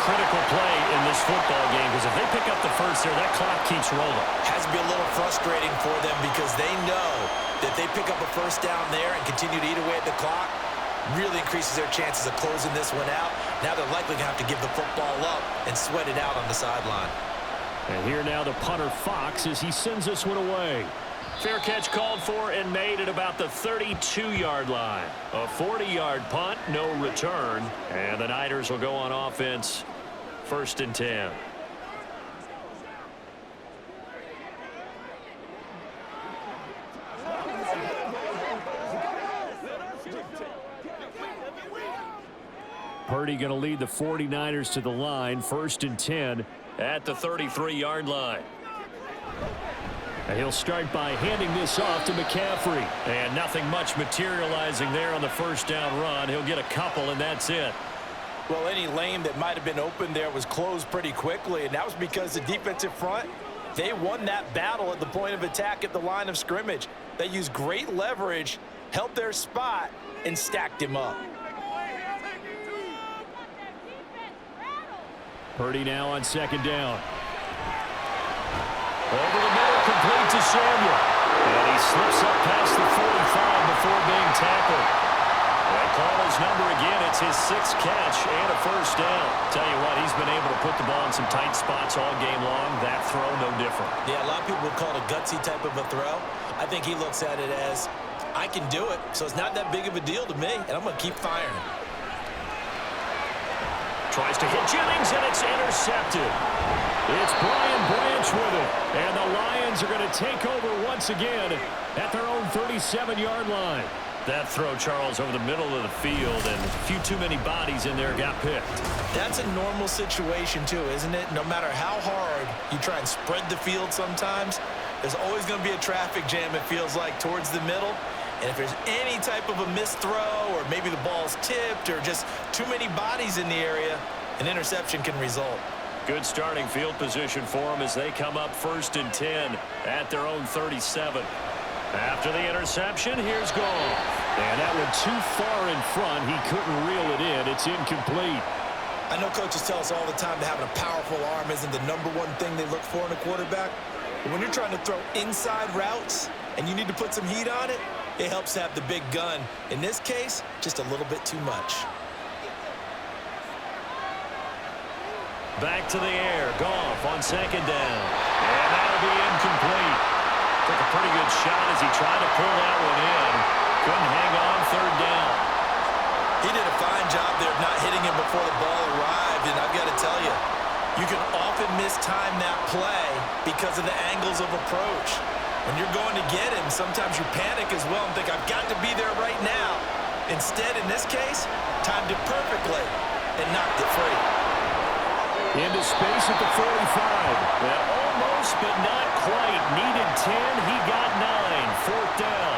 Critical play in this football game, because if they pick up the first there, that clock keeps rolling. Has to be a little frustrating for them, because they know that they pick up a first down there and continue to eat away at the clock, really increases their chances of closing this one out. Now they're likely going to have to give the football up and sweat it out on the sideline. And here now the punter Fox as he sends this one away. Fair catch called for and made at about the 32-yard line. A 40-yard punt, no return. And the Niners will go on offense, 1st and 10. Purdy going to lead the 49ers to the line, 1st and 10. At the 33-yard line. And he'll start by handing this off to McCaffrey. And nothing much materializing there on the first down run. He'll get a couple, and that's it. Well, any lane that might have been open there was closed pretty quickly, and that was because the defensive front, they won that battle at the point of attack at the line of scrimmage. They used great leverage, held their spot, and stacked him up. Purdy now on 2nd down. Over the middle, complete to Samuel. And he slips up past the 45 before being tackled. That call is number again. It's his 6th catch and a first down. Tell you what, he's been able to put the ball in some tight spots all game long. That throw, no different. Yeah, a lot of people would call it a gutsy type of a throw. I think he looks at it as, I can do it, so it's not that big of a deal to me, and I'm going to keep firing. Tries to hit Jennings, and it's intercepted. It's Brian Branch with it. And the Lions are going to take over once again at their own 37-yard line. That throw, Charles, over the middle of the field, and a few too many bodies in there got picked. That's a normal situation, too, isn't it? No matter how hard you try and spread the field sometimes, there's always going to be a traffic jam, it feels like, towards the middle. And if there's any type of a missed throw, or maybe the ball's tipped, or just too many bodies in the area, an interception can result. Good starting field position for them as they come up 1st and 10 at their own 37. After the interception, here's Goff. And that one too far in front. He couldn't reel it in. It's incomplete. I know coaches tell us all the time that having a powerful arm isn't the #1 thing they look for in a quarterback. But when you're trying to throw inside routes and you need to put some heat on it, it helps to have the big gun. In this case, just a little bit too much. Back to the air. Goff on 2nd down. And that'll be incomplete. Took a pretty good shot as he tried to pull that one in. Couldn't hang on 3rd down. He did a fine job there of not hitting him before the ball arrived. And I've got to tell you, you can often mistime that play because of the angles of approach. When you're going to get him, sometimes you panic as well and think, I've got to be there right now. Instead, in this case, timed it perfectly and knocked it free. Into space at the 45. Well, almost, but not quite. Needed 10. He got 9. 4th down.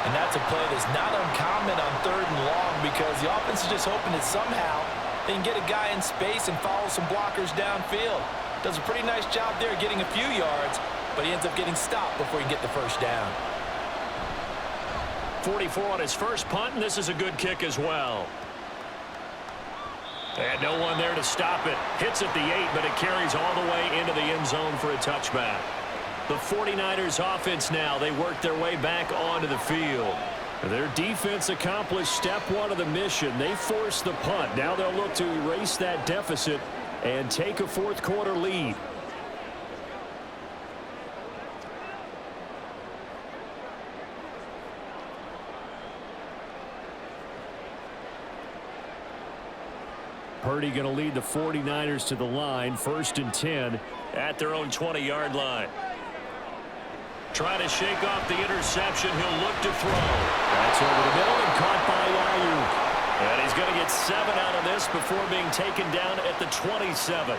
And that's a play that's not uncommon on 3rd and long, because the offense is just hoping that somehow they can get a guy in space and follow some blockers downfield. Does a pretty nice job there getting a few yards, but he ends up getting stopped before he can get the first down. 44 on his first punt, and this is a good kick as well. And no one there to stop it. Hits at the 8, but it carries all the way into the end zone for a touchback. The 49ers offense now, they work their way back onto the field. Their defense accomplished step one of the mission. They forced the punt. Now they'll look to erase that deficit and take a fourth quarter lead. Purdy going to lead the 49ers to the line, 1st and 10 at their own 20-yard line. Trying to shake off the interception. He'll look to throw. That's over the middle and caught by Ayuk. And he's going to get 7 out of this before being taken down at the 27.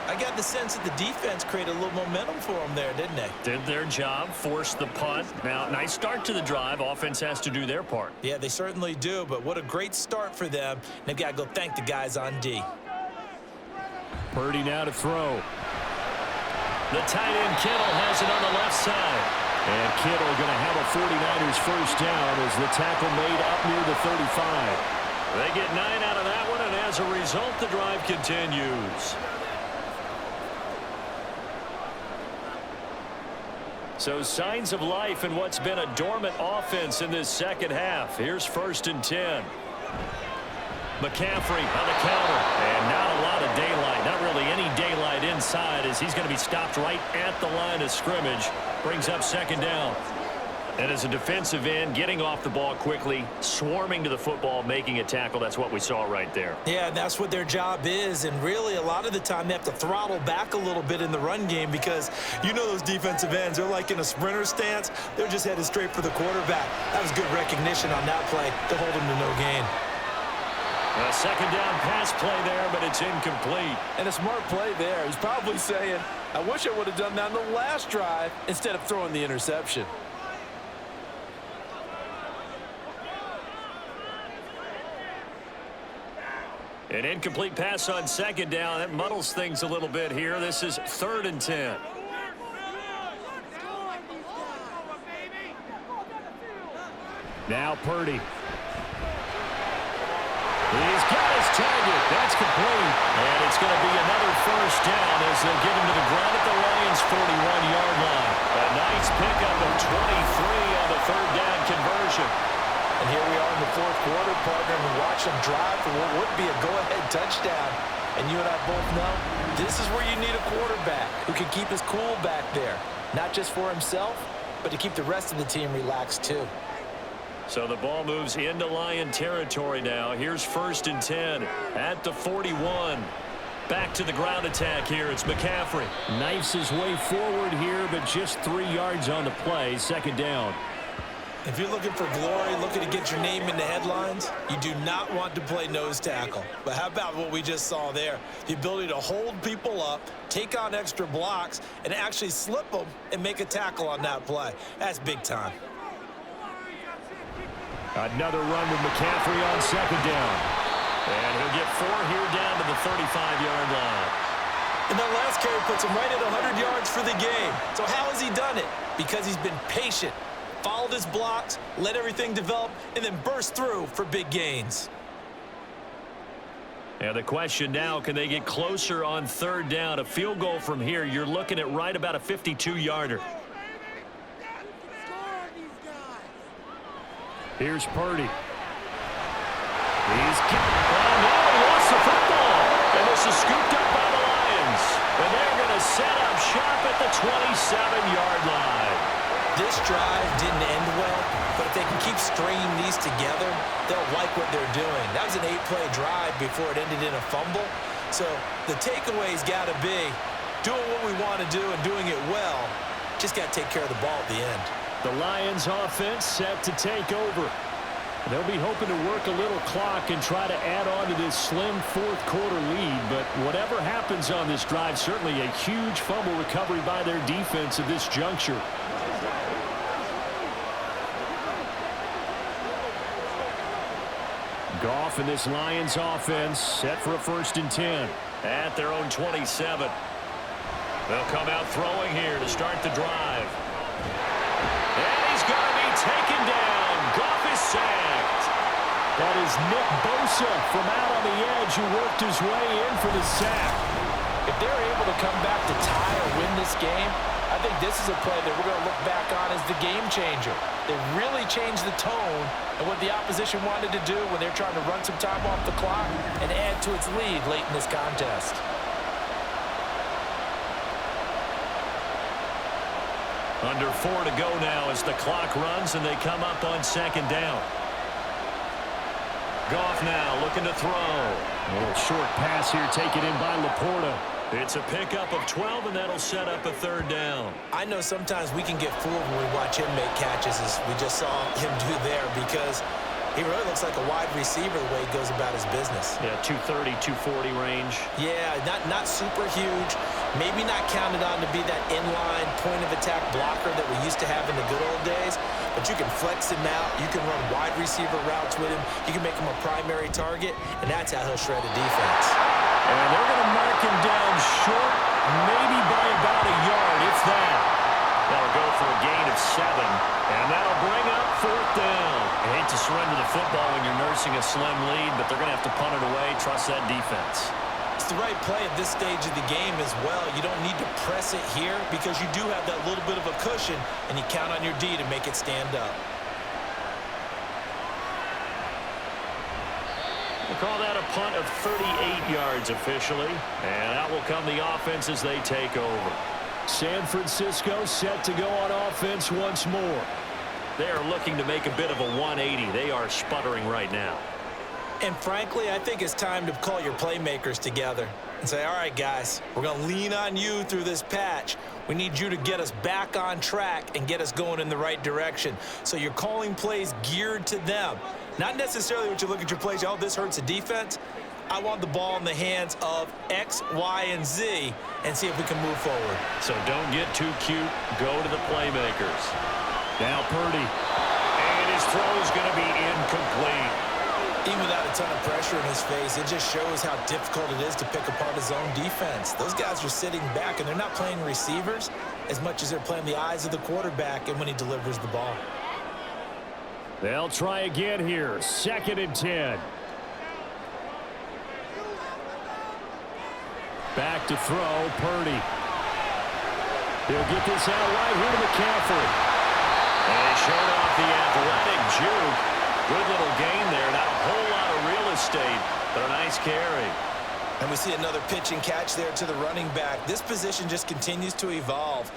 I got the sense that the defense created a little momentum for them there, didn't they? Did their job, forced the punt. Now, nice start to the drive. Offense has to do their part. Yeah, they certainly do, but what a great start for them. They've got to go thank the guys on D. Purdy now to throw. The tight end Kittle has it on the left side. And Kittle going to have a 49ers first down as the tackle made up near the 35. They get 9 out of that one, and as a result, the drive continues. So signs of life in what's been a dormant offense in this second half. Here's 1st and 10. McCaffrey on the counter, and not a lot of daylight, not really any daylight inside as he's going to be stopped right at the line of scrimmage. Brings up 2nd down. And as a defensive end, getting off the ball quickly, swarming to the football, making a tackle, that's what we saw right there. Yeah, and that's what their job is, and really a lot of the time they have to throttle back a little bit in the run game because you know those defensive ends, they're like in a sprinter stance. They're just headed straight for the quarterback. That was good recognition on that play to hold him to no gain. A 2nd down pass play there, but it's incomplete. And a smart play there. He's probably saying, I wish I would have done that on the last drive instead of throwing the interception. An incomplete pass on 2nd down. That muddles things a little bit here. This is 3rd and 10. Now Purdy. He's got his target. That's complete. And it's going to be another first down as they'll get him to the ground at the Lions' 41-yard line. A nice pickup of 23 on the 3rd down conversion. And here we are in the 4th quarter, partner, and watch them drive for what would be a go-ahead touchdown. And you and I both know this is where you need a quarterback who can keep his cool back there. Not just for himself, but to keep the rest of the team relaxed too. So the ball moves into Lion territory now. Here's 1st and 10 at the 41. Back to the ground attack here. It's McCaffrey. Knifes his way forward here, but just 3 yards on the play. 2nd down. If you're looking for glory, looking to get your name in the headlines, you do not want to play nose tackle. But how about what we just saw there? The ability to hold people up, take on extra blocks, and actually slip them and make a tackle on that play. That's big time. Another run with McCaffrey on 2nd down. And he'll get 4 here down to the 35-yard line. And that last carry puts him right at 100 yards for the game. So how has he done it? Because he's been patient, followed his blocks, let everything develop, and then burst through for big gains. And the question now, can they get closer on 3rd down? A field goal from here, you're looking at right about a 52-yarder. Here's Purdy. He's got it. Oh, no, he lost the football. And this is scooped up by the Lions. And they're going to set up shop at the 27-yard line. This drive didn't end well, but if they can keep stringing these together, they'll like what they're doing. That was an 8-play drive before it ended in a fumble. So the takeaway's got to be doing what we want to do and doing it well. Just got to take care of the ball at the end. The Lions offense set to take over. They'll be hoping to work a little clock and try to add on to this slim 4th quarter lead. But whatever happens on this drive, certainly a huge fumble recovery by their defense at this juncture. Goff and this Lions offense set for a 1st and 10 at their own 27. They'll come out throwing here to start the drive. And he's going to be taken down. Goff is sacked. That is Nick Bosa from out on the edge who worked his way in for the sack. If they're able to come back to tie or win this game, I think this is a play that we're going to look back on as the game changer. They really changed the tone and what the opposition wanted to do when they're trying to run some time off the clock and add to its lead late in this contest. Under 4 to go now as the clock runs and they come up on second down. Goff now looking to throw. A little short pass here taken in by Laporta. It's a pickup of 12, and that'll set up a third down. I know sometimes we can get fooled when we watch him make catches, as we just saw him do there, because he really looks like a wide receiver the way he goes about his business. Yeah, 230, 240 range. Yeah, not super huge. Maybe not counted on to be that inline point-of-attack blocker that we used to have in the good old days, but you can flex him out. You can run wide receiver routes with him. You can make him a primary target, and that's how he'll shred a defense. And they're going to mark him down short, maybe by about a yard, if that. That'll go for a gain of 7, and that'll bring up fourth down. I hate to surrender the football when you're nursing a slim lead, but they're going to have to punt it away. Trust that defense. It's the right play at this stage of the game as well. You don't need to press it here because you do have that little bit of a cushion, and you count on your D to make it stand up. We'll call that a punt of 38 yards officially, and out will come the offense as they take over. San Francisco set to go on offense once more. They are looking to make a bit of a 180. They are sputtering right now. And frankly, I think it's time to call your playmakers together and say, all right, guys, we're going to lean on you through this patch. We need you to get us back on track and get us going in the right direction. So you're calling plays geared to them. Not necessarily what you look at your plays, oh, this hurts the defense. I want the ball in the hands of X, Y, and Z and see if we can move forward. So don't get too cute. Go to the playmakers. Now Purdy. And his throw is going to be incomplete. Even without a ton of pressure in his face, it just shows how difficult it is to pick apart his own defense. Those guys are sitting back, and they're not playing receivers as much as they're playing the eyes of the quarterback and when he delivers the ball. They'll try again here. 2nd and 10. Back to throw, Purdy. He'll get this out right here to McCaffrey. And he showed off the athletic juke. Good little gain there. Not a whole lot of real estate, but a nice carry. And we see another pitch and catch there to the running back. This position just continues to evolve.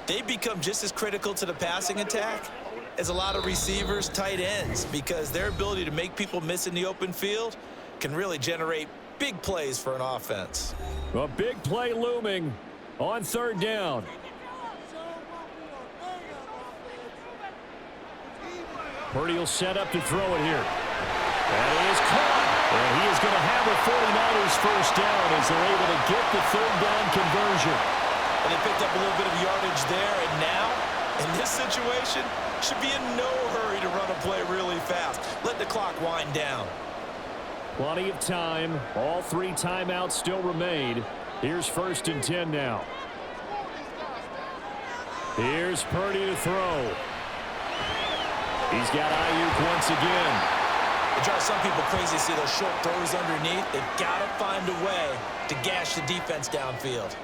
They become just as critical to the passing attack as a lot of receivers, tight ends, because their ability to make people miss in the open field can really generate big plays for an offense. A big play looming on 3rd down. Purdy will set up to throw it here. That is caught. And he is going to have a 49ers first down as they're able to get the 3rd down conversion. And they picked up a little bit of yardage there, and now, in this situation, should be in no hurry to run a play really fast. Let the clock wind down. Plenty of time. All 3 timeouts still remain. Here's 1st and 10 now. Here's Purdy to throw. He's got Ayuk once again. It drives some people crazy to see those short throws underneath. They've got to find a way to gash the defense downfield.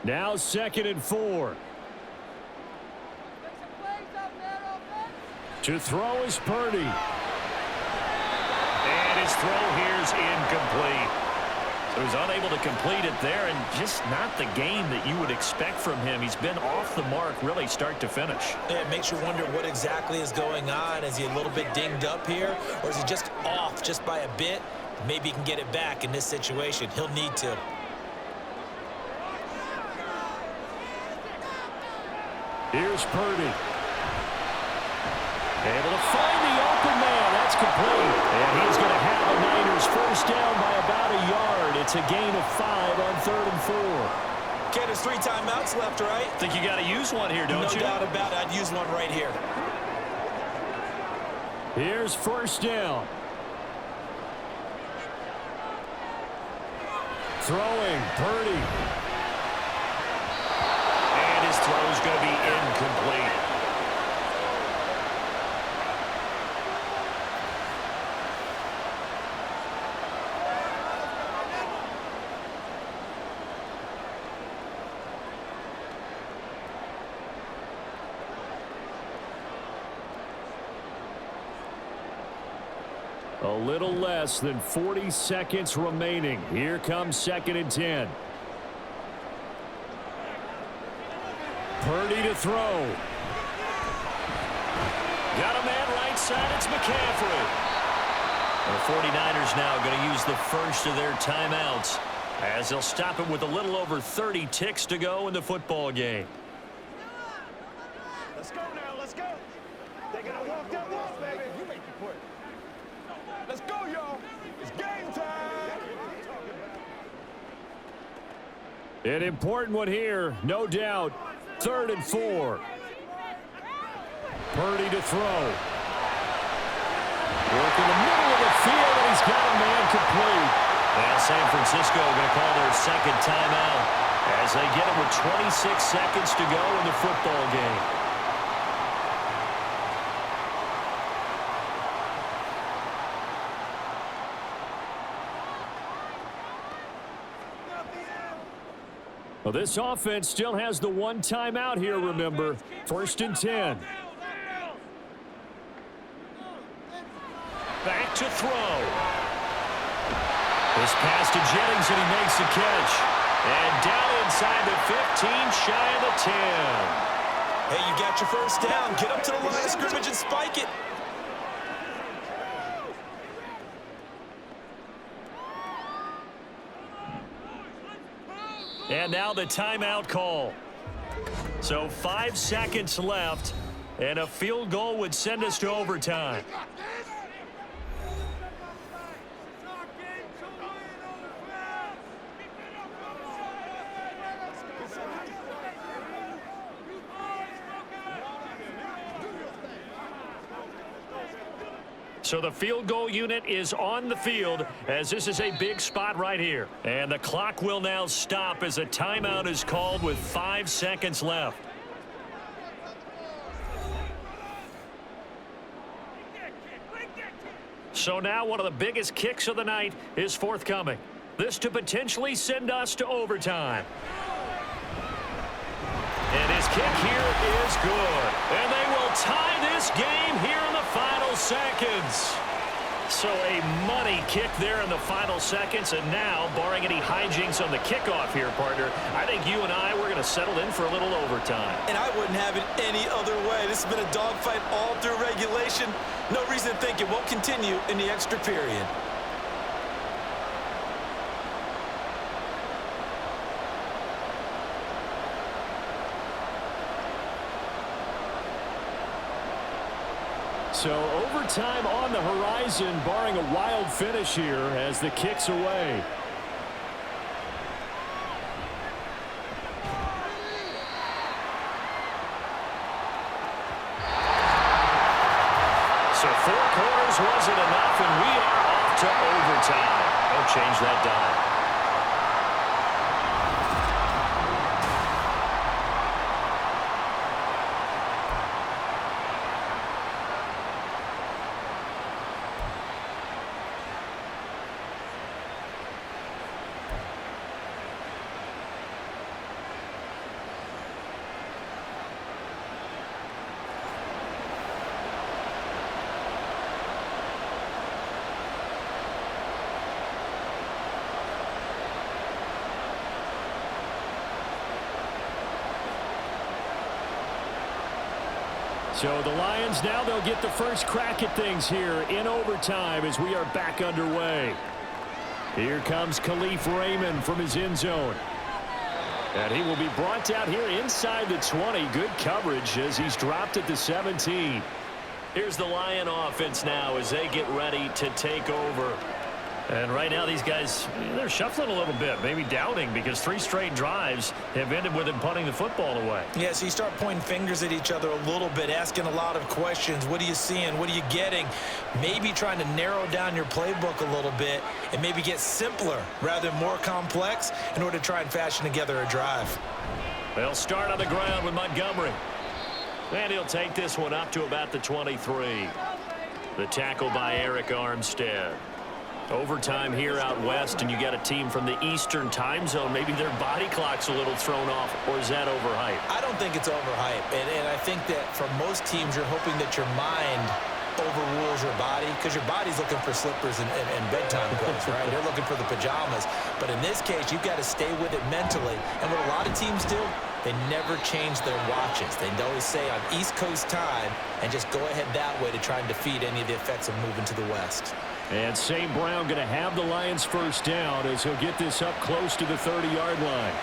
Now 2nd and 4. To throw is Purdy. And his throw here is incomplete. So he's unable to complete it there, and just not the game that you would expect from him. He's been off the mark really start to finish. Yeah, it makes you wonder what exactly is going on. Is he a little bit dinged up here, or is he just off just by a bit? Maybe he can get it back in this situation. He'll need to. Here's Purdy. Able to find the open man. That's complete. And he's going to have a Niners first down by about a yard. It's a gain of 5 on 3rd and 4. Okay, there's 3 timeouts left, right? Think you got to use one here, don't you? No doubt about it. I'd use one right here. Here's 1st down. Throwing, Purdy. And his throw is going to be incomplete. A little less than 40 seconds remaining. Here comes 2nd and 10. Purdy to throw. Got a man right side. It's McCaffrey. The 49ers now going to use the first of their timeouts as they'll stop it with a little over 30 ticks to go in the football game. Let's go now, let's go. They're going to walk that walk, baby. You make the play. Let's go, y'all. It's game time. An important one here, no doubt. 3rd and 4. Purdy to throw. Work in the middle of the field, and he's got a man complete. Now San Francisco going to call their 2nd timeout as they get it with 26 seconds to go in the football game. Well, this offense still has the 1 timeout here, remember. 1st and 10. Back to throw. This pass to Jennings, and he makes the catch. And down inside the 15, shy of the 10. Hey, you got your first down. Get up to the line of scrimmage and spike it. And now the timeout call. So 5 seconds left, and a field goal would send us to overtime. So the field goal unit is on the field as this is a big spot right here. And the clock will now stop as a timeout is called with 5 seconds left. So now one of the biggest kicks of the night is forthcoming. This to potentially send us to overtime. And his kick here is good. And they will tie this game here in the final seconds. So a money kick there in the final seconds. And now, barring any hijinks on the kickoff here, partner, I think you and I, we're going to settle in for a little overtime. And I wouldn't have it any other way. This has been a dogfight all through regulation. No reason to think it won't continue in the extra period. So overtime on the horizon, barring a wild finish here as the kick's away. So 4 quarters wasn't enough, and we are off to overtime. Don't change that dime. So the Lions now, they'll get the first crack at things here in overtime as we are back underway. Here comes Khalif Raymond from his end zone. And he will be brought down here inside the 20. Good coverage as he's dropped at the 17. Here's the Lion offense now as they get ready to take over. And right now these guys, they're shuffling a little bit, maybe doubting, because 3 straight drives have ended with them punting the football away. Yeah, so you start pointing fingers at each other a little bit, asking a lot of questions. What are you seeing? What are you getting? Maybe trying to narrow down your playbook a little bit and maybe get simpler rather than more complex in order to try and fashion together a drive. They'll start on the ground with Montgomery. And he'll take this one up to about the 23. The tackle by Eric Armstead. Overtime here out west, and you got a team from the Eastern time zone. Maybe their body clock's a little thrown off, or is that overhyped? I don't think it's overhyped, and I think that for most teams, you're hoping that your mind overrules your body, because your body's looking for slippers and bedtime clothes, right? They're looking for the pajamas. But in this case, you've got to stay with it mentally. And what a lot of teams do, they never change their watches. They always say on East Coast time and just go ahead that way to try and defeat any of the effects of moving to the West. And St. Brown going to have the Lions first down as he'll get this up close to the 30-yard line.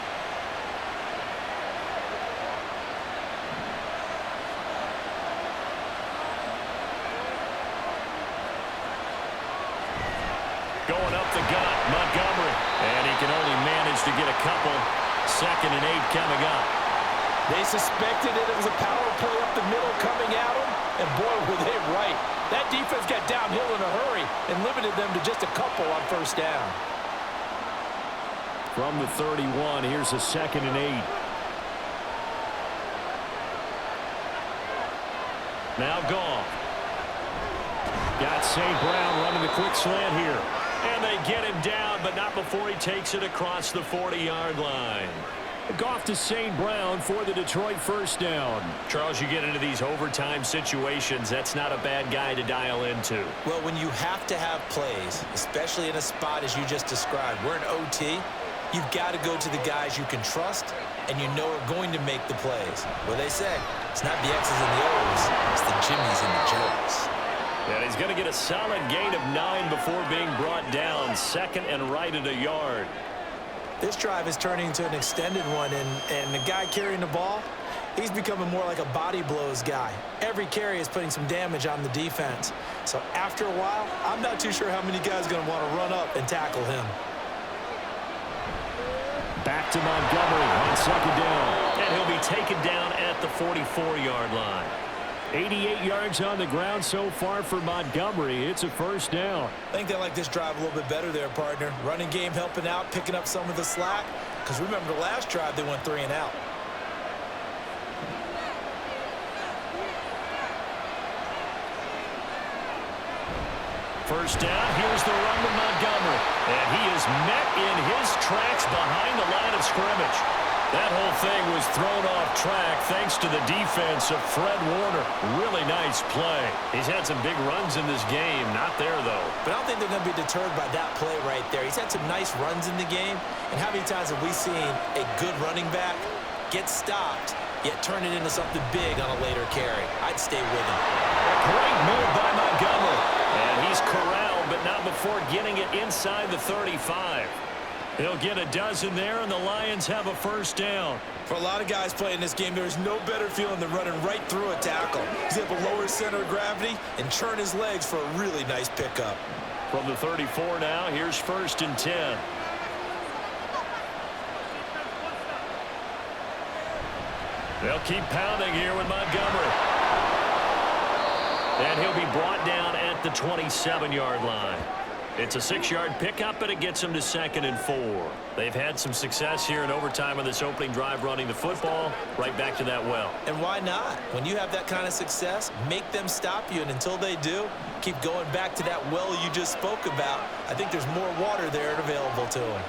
Going up the gut, Montgomery. And he can only manage to get a couple. 2nd and 8 coming up. They suspected it was a power play up the middle coming at them, and boy, were they right. That defense got downhill in a hurry and limited them to just a couple on first down. From the 31, here's a 2nd and 8. Now Goff. Got St. Brown running the quick slant here. And they get him down, but not before he takes it across the 40-yard line. Goff to St. Brown for the Detroit first down. Charles, you get into these overtime situations, that's not a bad guy to dial into. Well, when you have to have plays, especially in a spot as you just described, we're in OT, you've got to go to the guys you can trust and you know are going to make the plays. What they say, it's not the X's and the O's, it's the Jimmys and the Joes. And he's going to get a solid gain of 9 before being brought down. 2nd and right at a yard. This drive is turning into an extended one, and the guy carrying the ball, he's becoming more like a body blows guy. Every carry is putting some damage on the defense. So after a while, I'm not too sure how many guys are going to want to run up and tackle him. Back to Montgomery on 2nd down. And he'll be taken down at the 44-yard line. 88 yards on the ground so far for Montgomery. It's a first down. I think they like this drive a little bit better there, partner. Running game helping out, picking up some of the slack. Because remember the last drive, they went 3 and out. First down, here's the run to Montgomery. And he is met in his tracks behind the line of scrimmage. That whole thing was thrown off track thanks to the defense of Fred Warner. Really nice play. He's had some big runs in this game. Not there, though. But I don't think they're going to be deterred by that play right there. He's had some nice runs in the game. And how many times have we seen a good running back get stopped, yet turn it into something big on a later carry? I'd stay with him. Great move by Montgomery. And he's corralled, but not before getting it inside the 35. He'll get a dozen there, and the Lions have a first down. For a lot of guys playing this game, there's no better feeling than running right through a tackle. He's able to lower his center of gravity and turn his legs for a really nice pickup. From the 34 now, here's 1st and 10. They'll keep pounding here with Montgomery. And he'll be brought down at the 27-yard line. It's a 6-yard pickup, but it gets them to 2nd and 4. They've had some success here in overtime on this opening drive running the football. Right back to that well. And why not? When you have that kind of success, make them stop you, and until they do, keep going back to that well you just spoke about. I think there's more water there available to them.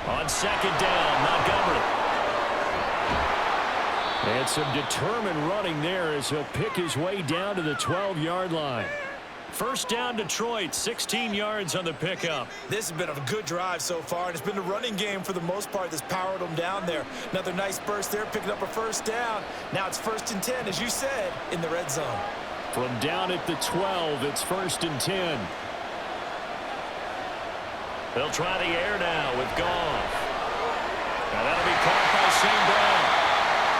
On 2nd down, Montgomery. And some determined running there as he'll pick his way down to the 12-yard line. First down, Detroit, 16 yards on the pickup. This has been a good drive so far, and it's been the running game for the most part that's powered them down there. Another nice burst there, picking up a first down. Now it's 1st and 10, as you said, in the red zone. From down at the 12, it's 1st and 10. They'll try the air now with Goff. Now that'll be caught by St. Brown.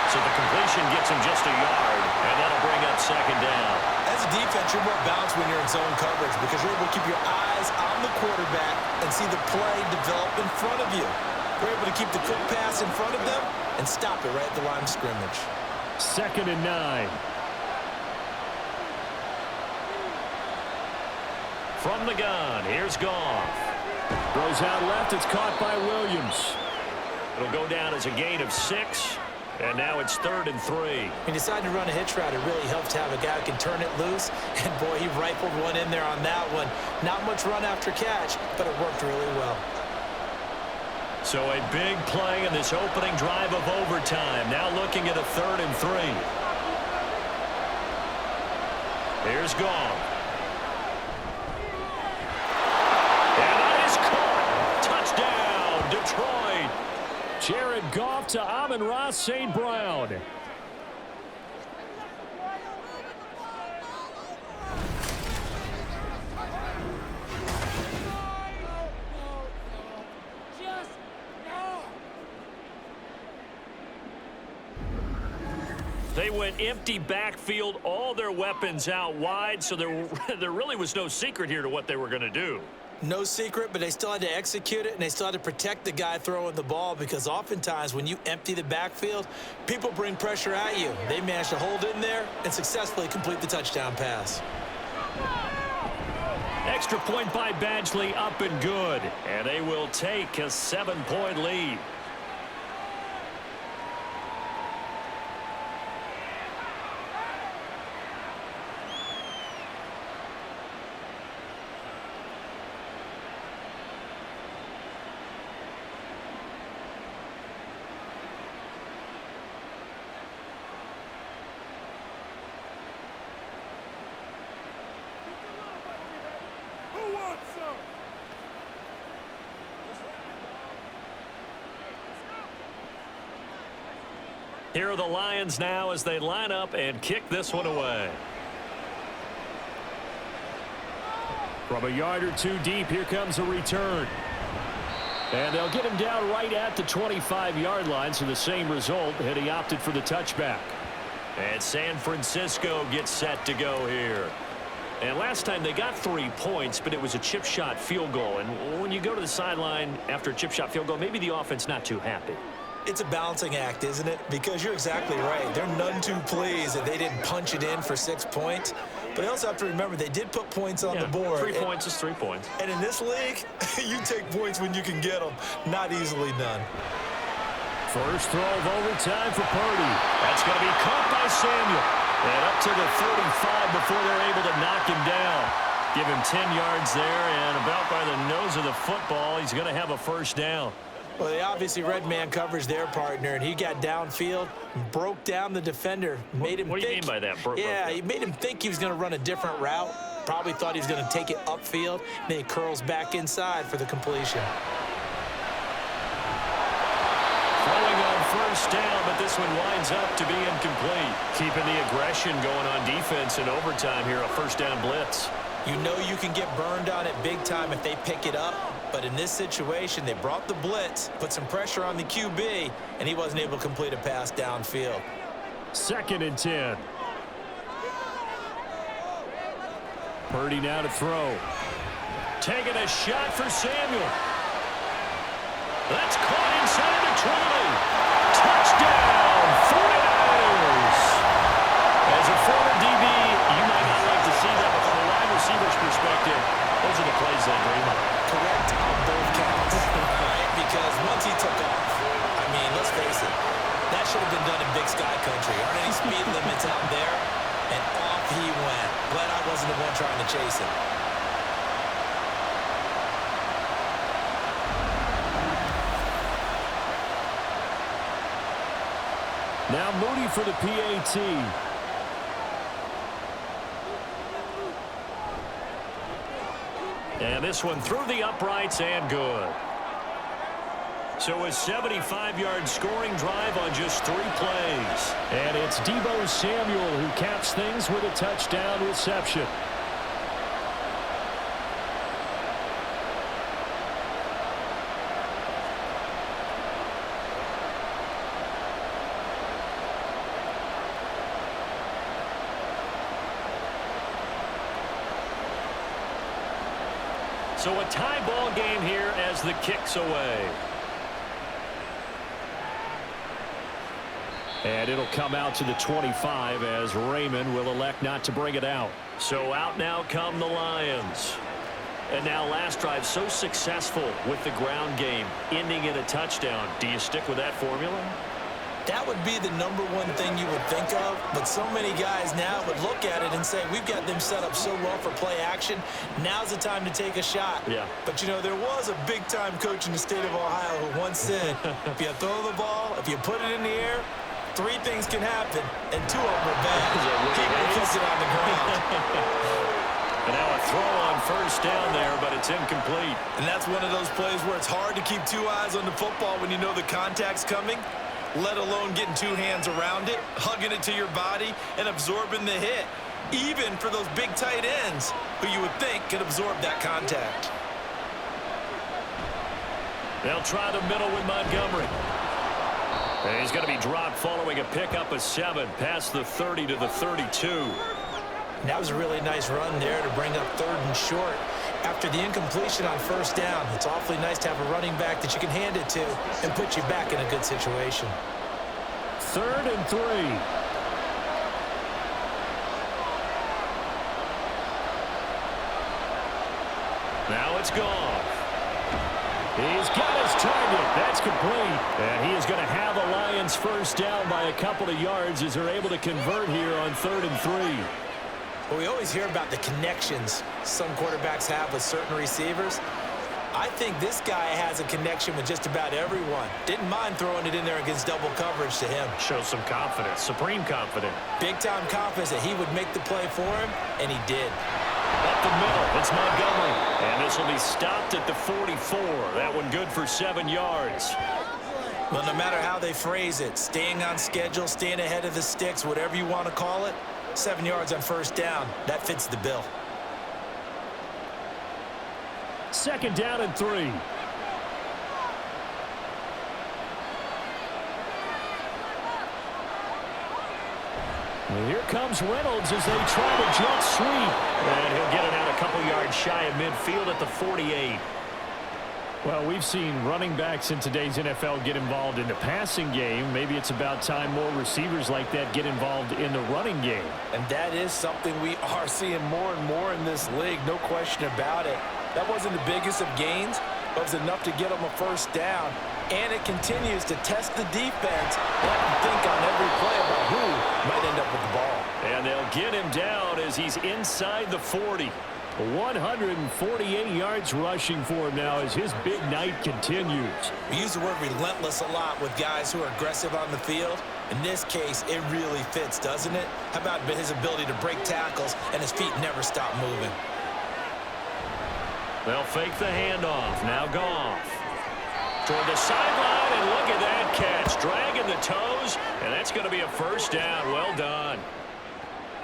So the completion gets him just a yard, and that'll bring up 2nd down. As a defense, you're more balanced when you're in zone coverage because you're able to keep your eyes on the quarterback and see the play develop in front of you. You're able to keep the quick pass in front of them and stop it right at the line of scrimmage. 2nd and 9. From the gun, here's Goff. Throws out left, it's caught by Williams. It'll go down as a gain of 6. And now it's 3rd and 3. When you decide to run a hitch route, it really helps to have a guy who can turn it loose. And, boy, he rifled one in there on that one. Not much run after catch, but it worked really well. So a big play in this opening drive of overtime. Now looking at a 3rd and 3. Here's Goff. And that is caught. Touchdown, Detroit. Jared Goff to Amon-Ra St. Brown. They went empty backfield, all their weapons out wide, so there really was no secret here to what they were going to do. No secret, but they still had to execute it, and they still had to protect the guy throwing the ball, because oftentimes when you empty the backfield, people bring pressure at you. They managed to hold in there and successfully complete the touchdown pass. Extra point by Badgley, up and good. And they will take a 7-point lead. Here are the Lions now as they line up and kick this one away. From a yard or two deep, here comes a return. And they'll get him down right at the 25-yard line, so the same result, and he opted for the touchback. And San Francisco gets set to go here. And last time they got 3 points, but it was a chip shot field goal. And when you go to the sideline after a chip shot field goal, maybe the offense not too happy. It's a balancing act, isn't it? Because you're exactly right. They're none too pleased that they didn't punch it in for 6 points. But they also have to remember they did put points on the board. 3 points is 3 points. And in this league, you take points when you can get them. Not easily done. First throw of overtime for Purdy. That's going to be caught by Samuel. And up to the 35 before they're able to knock him down. Give him 10 yards there, and about by the nose of the football, he's going to have a first down. Well, they obviously red man coverage their partner, and he got downfield, broke down the defender, made him What do you mean by that? Yeah, he made him think he was going to run a different route. Probably thought he was going to take it upfield, and then he curls back inside for the completion. Throwing on first down, but this one winds up to be incomplete. Keeping the aggression going on defense in overtime here, a first down blitz. You know you can get burned on it big time if they pick it up. But in this situation, they brought the blitz, put some pressure on the QB, and he wasn't able to complete a pass downfield. 2nd and 10. Purdy now to throw. Taking a shot for Samuel. That's caught inside the 20. Touchdown, 49ers. As a former DB, you might not like to see that, but from a wide receiver's perspective, those are the plays they dream of. Correct on both counts, right? Because once he took off, I mean, let's face it, that should have been done in Big Sky Country. Aren't any speed limits out there? And off he went. Glad I wasn't the one trying to chase him. Now Moody for the PAT. And this one through the uprights and good. So a 75-yard scoring drive on just 3 plays. And it's Deebo Samuel who caps things with a touchdown reception. So a tie ball game here as the kick's away. And it'll come out to the 25 as Raymond will elect not to bring it out. So out now come the Lions. And now last drive so successful with the ground game, ending in a touchdown. Do you stick with that formula? That would be the #1 thing you would think of, but so many guys now would look at it and say, we've got them set up so well for play action, now's the time to take a shot. Yeah. But, you know, there was a big-time coach in the state of Ohio who once said, if you throw the ball, if you put it in the air, three things can happen, and two of them are bad. Keep it kissing on the ground. And now a throw on first down there, but it's incomplete. And that's one of those plays where it's hard to keep two eyes on the football when you know the contact's coming, let alone getting two hands around it, hugging it to your body, and absorbing the hit, even for those big tight ends who you would think could absorb that contact. They'll try the middle with Montgomery. And he's going to be dropped following a pickup of 7 past the 30 to the 32. And that was a really nice run there to bring up 3rd and short. After the incompletion on first down, it's awfully nice to have a running back that you can hand it to and put you back in a good situation. 3rd and 3. Now it's gone. He's got his target. That's complete. And he is going to have the Lions first down by a couple of yards as they're able to convert here on 3rd and 3. Well, we always hear about the connections some quarterbacks have with certain receivers. I think this guy has a connection with just about everyone. Didn't mind throwing it in there against double coverage to him. Shows some confidence, supreme confidence. Big-time confidence that he would make the play for him, and he did. Up the middle, it's Montgomery. And this will be stopped at the 44. That one good for 7 yards. Well, no matter how they phrase it, staying on schedule, staying ahead of the sticks, whatever you want to call it, 7 yards on first down, that fits the bill. 2nd down and 3. Well, here comes Reynolds as they try to jet sweep. And he'll get it out a couple yards shy of midfield at the 48. Well, we've seen running backs in today's NFL get involved in the passing game. Maybe it's about time more receivers like that get involved in the running game. And that is something we are seeing more and more in this league, no question about it. That wasn't the biggest of gains, but it was enough to get them a first down. And it continues to test the defense and have to think on every play about who might end up with the ball. And they'll get him down as he's inside the 40. 148 yards rushing for him now as his big night continues. We use the word relentless a lot with guys who are aggressive on the field. In this case, it really fits, doesn't it? How about his ability to break tackles and his feet never stop moving? They'll fake the handoff. Now Goff. Toward the sideline, and look at that catch. Dragging the toes, and that's going to be a first down. Well done.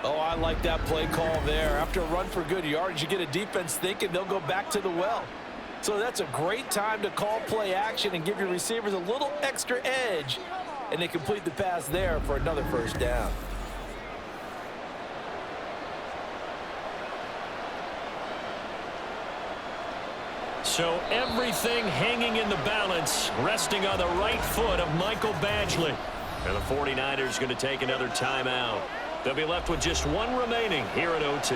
Oh, I like that play call there. After a run for good yards, you get a defense thinking they'll go back to the well. So that's a great time to call play action and give your receivers a little extra edge. And they complete the pass there for another first down. So everything hanging in the balance, resting on the right foot of Michael Badgley. And the 49ers going to take another timeout. They'll be left with just one remaining here at OT.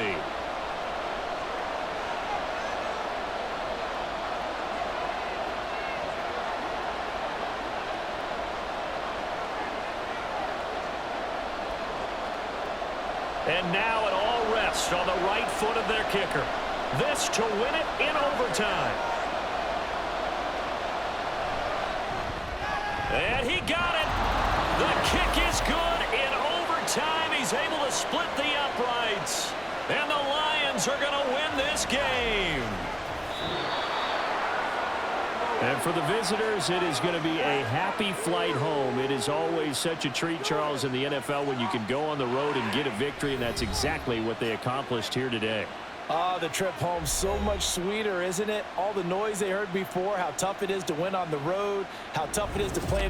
And now it all rests on the right foot of their kicker. This to win it in overtime. And he got it. The kick is good in overtime. He's able to split the uprights. And the Lions are going to win this game. And for the visitors, it is going to be a happy flight home. It is always such a treat, Charles, in the NFL when you can go on the road and get a victory, and that's exactly what they accomplished here today. The trip home so much sweeter, isn't it? All the noise they heard before, how tough it is to win on the road, how tough it is to play in